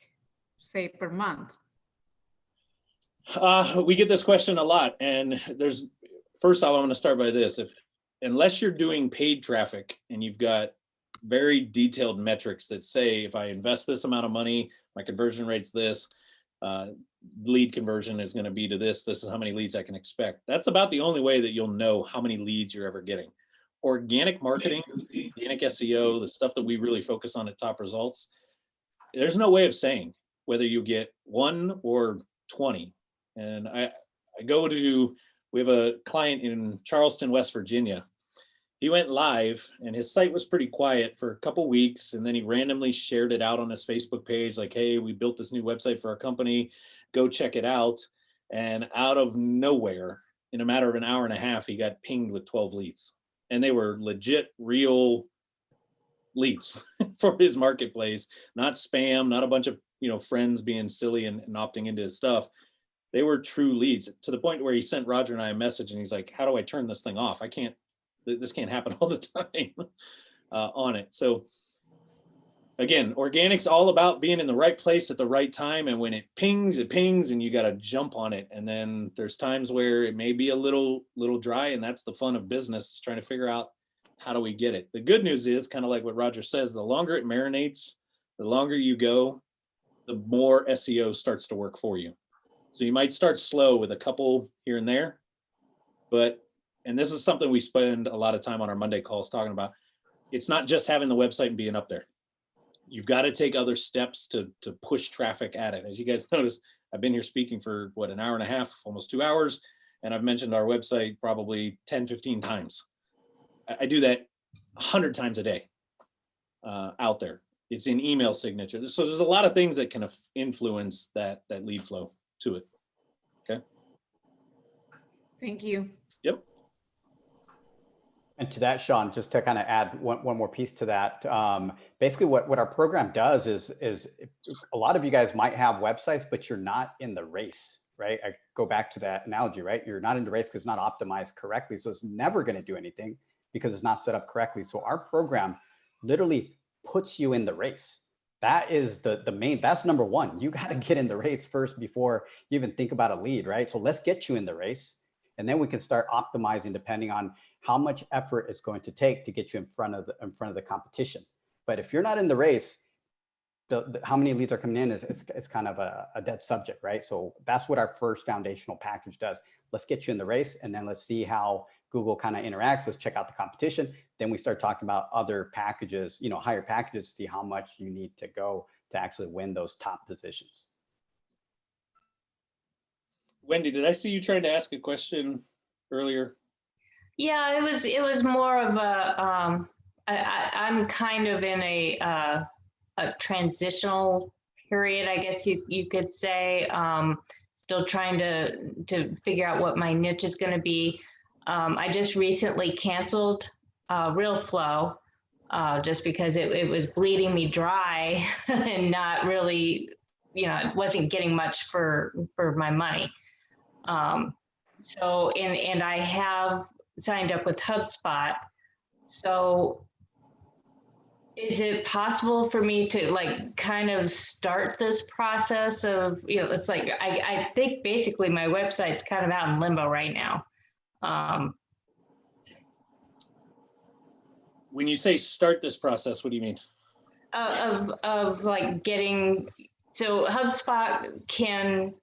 say, per month? We get this question a lot, and first off, I'm going to start by this. Unless you're doing paid traffic and you've got very detailed metrics that say, if I invest this amount of money, my conversion rate's this, lead conversion is going to be to this is how many leads I can expect. That's about the only way that you'll know how many leads you're ever getting. Organic marketing, organic SEO, the stuff that we really focus on at Top Results, there's no way of saying whether you get 1 or 20. And we have a client in Charleston, West Virginia. He went live and his site was pretty quiet for a couple weeks. And then he randomly shared it out on his Facebook page, like, hey, we built this new website for our company, go check it out. And out of nowhere, in a matter of an hour and a half, he got pinged with 12 leads. and they were legit, real leads for his marketplace, not spam, not a bunch of, you know, friends being silly and opting into his stuff. They were true leads, to the point where he sent Roger and I a message and he's like, how do I turn this thing off? I can't, this can't happen all the time on it. So again, organic's all about being in the right place at the right time. And when it pings, and you got to jump on it. And then there's times where it may be a little dry, and that's the fun of business, is trying to figure out how do we get it. The good news is, kind of like what Roger says, the longer it marinates, the longer you go, the more SEO starts to work for you. So you might start slow with a couple here and there, and this is something we spend a lot of time on our Monday calls talking about. It's not just having the website and being up there. You've got to take other steps to push traffic at it. As you guys notice, I've been here speaking for what, an hour and a half, almost 2 hours. And I've mentioned our website probably 10, 15 times. I do that 100 times a day out there. It's in email signature. So there's a lot of things that can influence that lead flow to it. Okay. Thank you. Yep. And to that, Sean, just to kind of add one more piece to that, basically what our program does is a lot of you guys might have websites, but you're not in the race, right? I go back to that analogy, right? You're not in the race because it's not optimized correctly. So it's never going to do anything because it's not set up correctly. So our program literally puts you in the race. That is the main, that's number one. You got to get in the race first before you even think about a lead, right? So let's get you in the race. And then we can start optimizing depending on how much effort it's going to take to get you in front of the competition. But if you're not in the race, how many leads are coming in is kind of a dead subject, right? So that's what our first foundational package does. Let's get you in the race, and then let's see how Google kind of interacts. Let's check out the competition. Then we start talking about other packages, you know, higher packages to see how much you need to go to actually win those top positions. Wendy, did I see you trying to ask a question earlier? Yeah, it was more of a I'm kind of in a transitional period, I guess you could say. Still trying to figure out what my niche is going to be. I just recently canceled Realflow just because it was bleeding me dry and not really, you know, it wasn't getting much for my money. So, and I have signed up with HubSpot. So is it possible for me to like kind of start this process of, you know, it's like, I think basically my website's kind of out in limbo right now. When you say start this process, what do you mean? Of like getting, so HubSpot can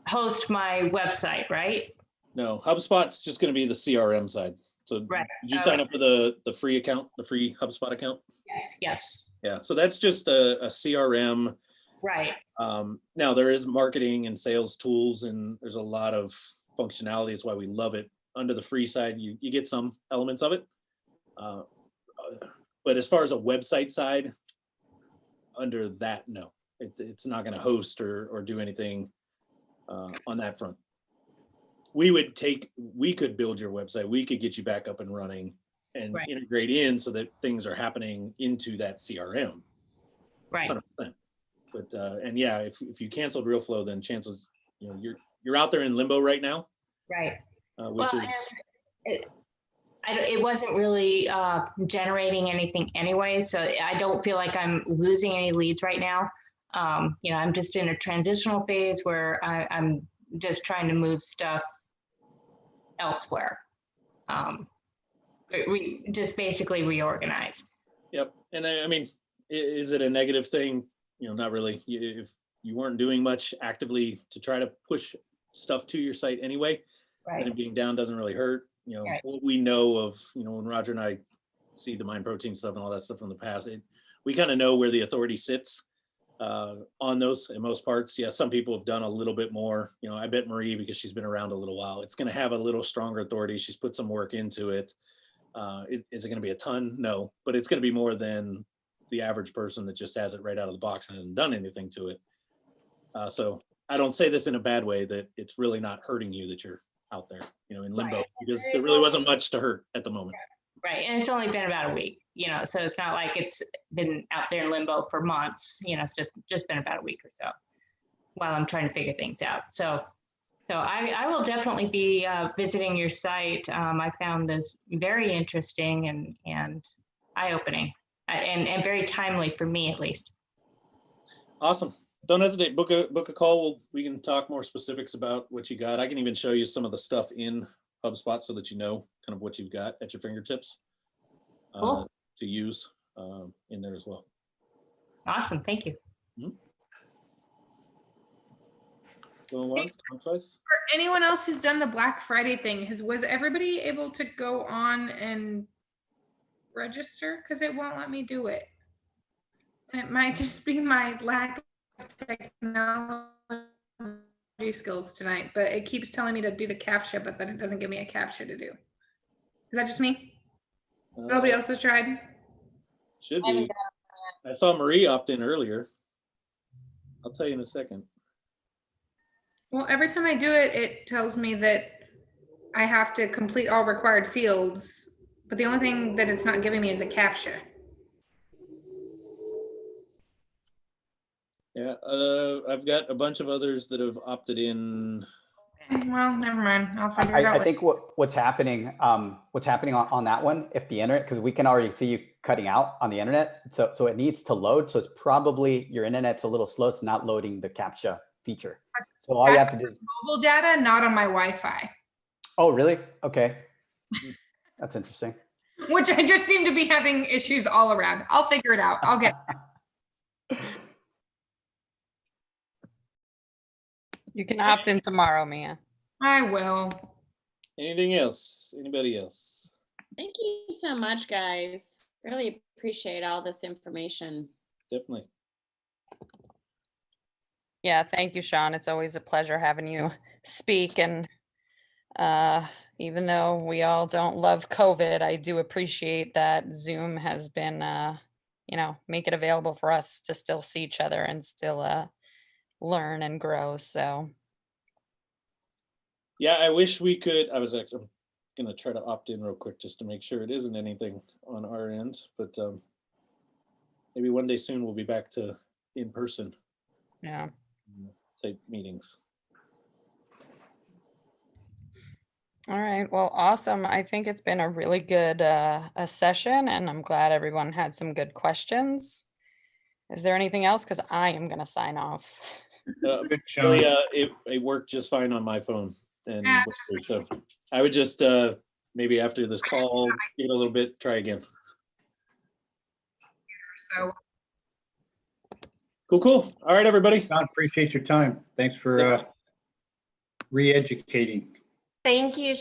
host my website, right? No, HubSpot's just going to be the CRM side. So right. Did you sign up for the free account, the free HubSpot account? Yes, yes. Yeah, so that's just a CRM. Right. Now there is marketing and sales tools, and there's a lot of functionality. It's why we love it. Under the free side, you get some elements of it. But as far as a website side, under that, no, it's not going to host or do anything on that front. We could build your website. We could get you back up and running and right. integrate in so that things are happening into that CRM. Right. 100%. But and yeah, if you canceled Realflow, then chances, you know, you're out there in limbo right now. Right. Which is. It wasn't really generating anything anyway, so I don't feel like I'm losing any leads right now. You know, I'm just in a transitional phase where I'm just trying to move stuff elsewhere. We just basically reorganize. Yep, and I mean, is it a negative thing? You know, not really. If you weren't doing much actively to try to push stuff to your site anyway, right. and it being down doesn't really hurt. You know, right. what we know of, you know, when Roger and I see the Mind Protein stuff and all that stuff from the past, we kind of know where the authority sits on those in most parts. Yeah, some people have done a little bit more. You know, I bet Marie, because she's been around a little while, it's going to have a little stronger authority. She's put some work into it. Is it going to be a ton? No, but it's going to be more than the average person that just has it right out of the box and hasn't done anything to it. So I don't say this in a bad way, that it's really not hurting you that you're out there, you know, in limbo, because there really wasn't much to hurt at the moment. Right. And it's only been about a week, you know, so it's not like it's been out there in limbo for months, you know, it's just been about a week or so while I'm trying to figure things out. So I will definitely be visiting your site. I found this very interesting and eye-opening and very timely for me, at least. Awesome. Don't hesitate. Book a call. We can talk more specifics about what you got. I can even show you some of the stuff in HubSpot so that you know kind of what you've got at your fingertips Cool. to use in there as well. Awesome. Thank you. Mm-hmm. Going once, going twice. For anyone else who's done the Black Friday thing, was everybody able to go on and register? Because it won't let me do it. And it might just be my lack of technology skills tonight, but it keeps telling me to do the CAPTCHA, but then it doesn't give me a CAPTCHA to do. Is that just me? Nobody else has tried? Should be. I saw Marie opt in earlier. I'll tell you in a second. Well, every time I do it, it tells me that I have to complete all required fields, but the only thing that it's not giving me is a CAPTCHA. Yeah, I've got a bunch of others that have opted in. Well, never mind. I'll figure it out. I think what's happening on that one, if the internet, because we can already see you cutting out on the internet, so it needs to load. So it's probably your internet's a little slow. It's not loading the CAPTCHA feature. So all you have to do is mobile data, not on my Wi-Fi. Oh, really? Okay, that's interesting. Which I just seem to be having issues all around. I'll figure it out. I'll get. You can opt in tomorrow, Mia. I will. Anything else? Anybody else? Thank you so much, guys. Really appreciate all this information. Definitely. Yeah, thank you, Sean. It's always a pleasure having you speak. And even though we all don't love COVID, I do appreciate that Zoom has been, make it available for us to still see each other and still learn and grow. So yeah, I wish we could. I'm gonna try to opt in real quick just to make sure it isn't anything on our end, but maybe one day soon we'll be back to in person type meetings. All right, well, awesome. I think it's been a really good a session, and I'm glad everyone had some good questions. Is there anything else? Because I am going to sign off. Really, it worked just fine on my phone. And so I would just maybe after this call, give it a little bit, try again. So cool. All right, everybody. I appreciate your time. Thanks for re-educating. Thank you.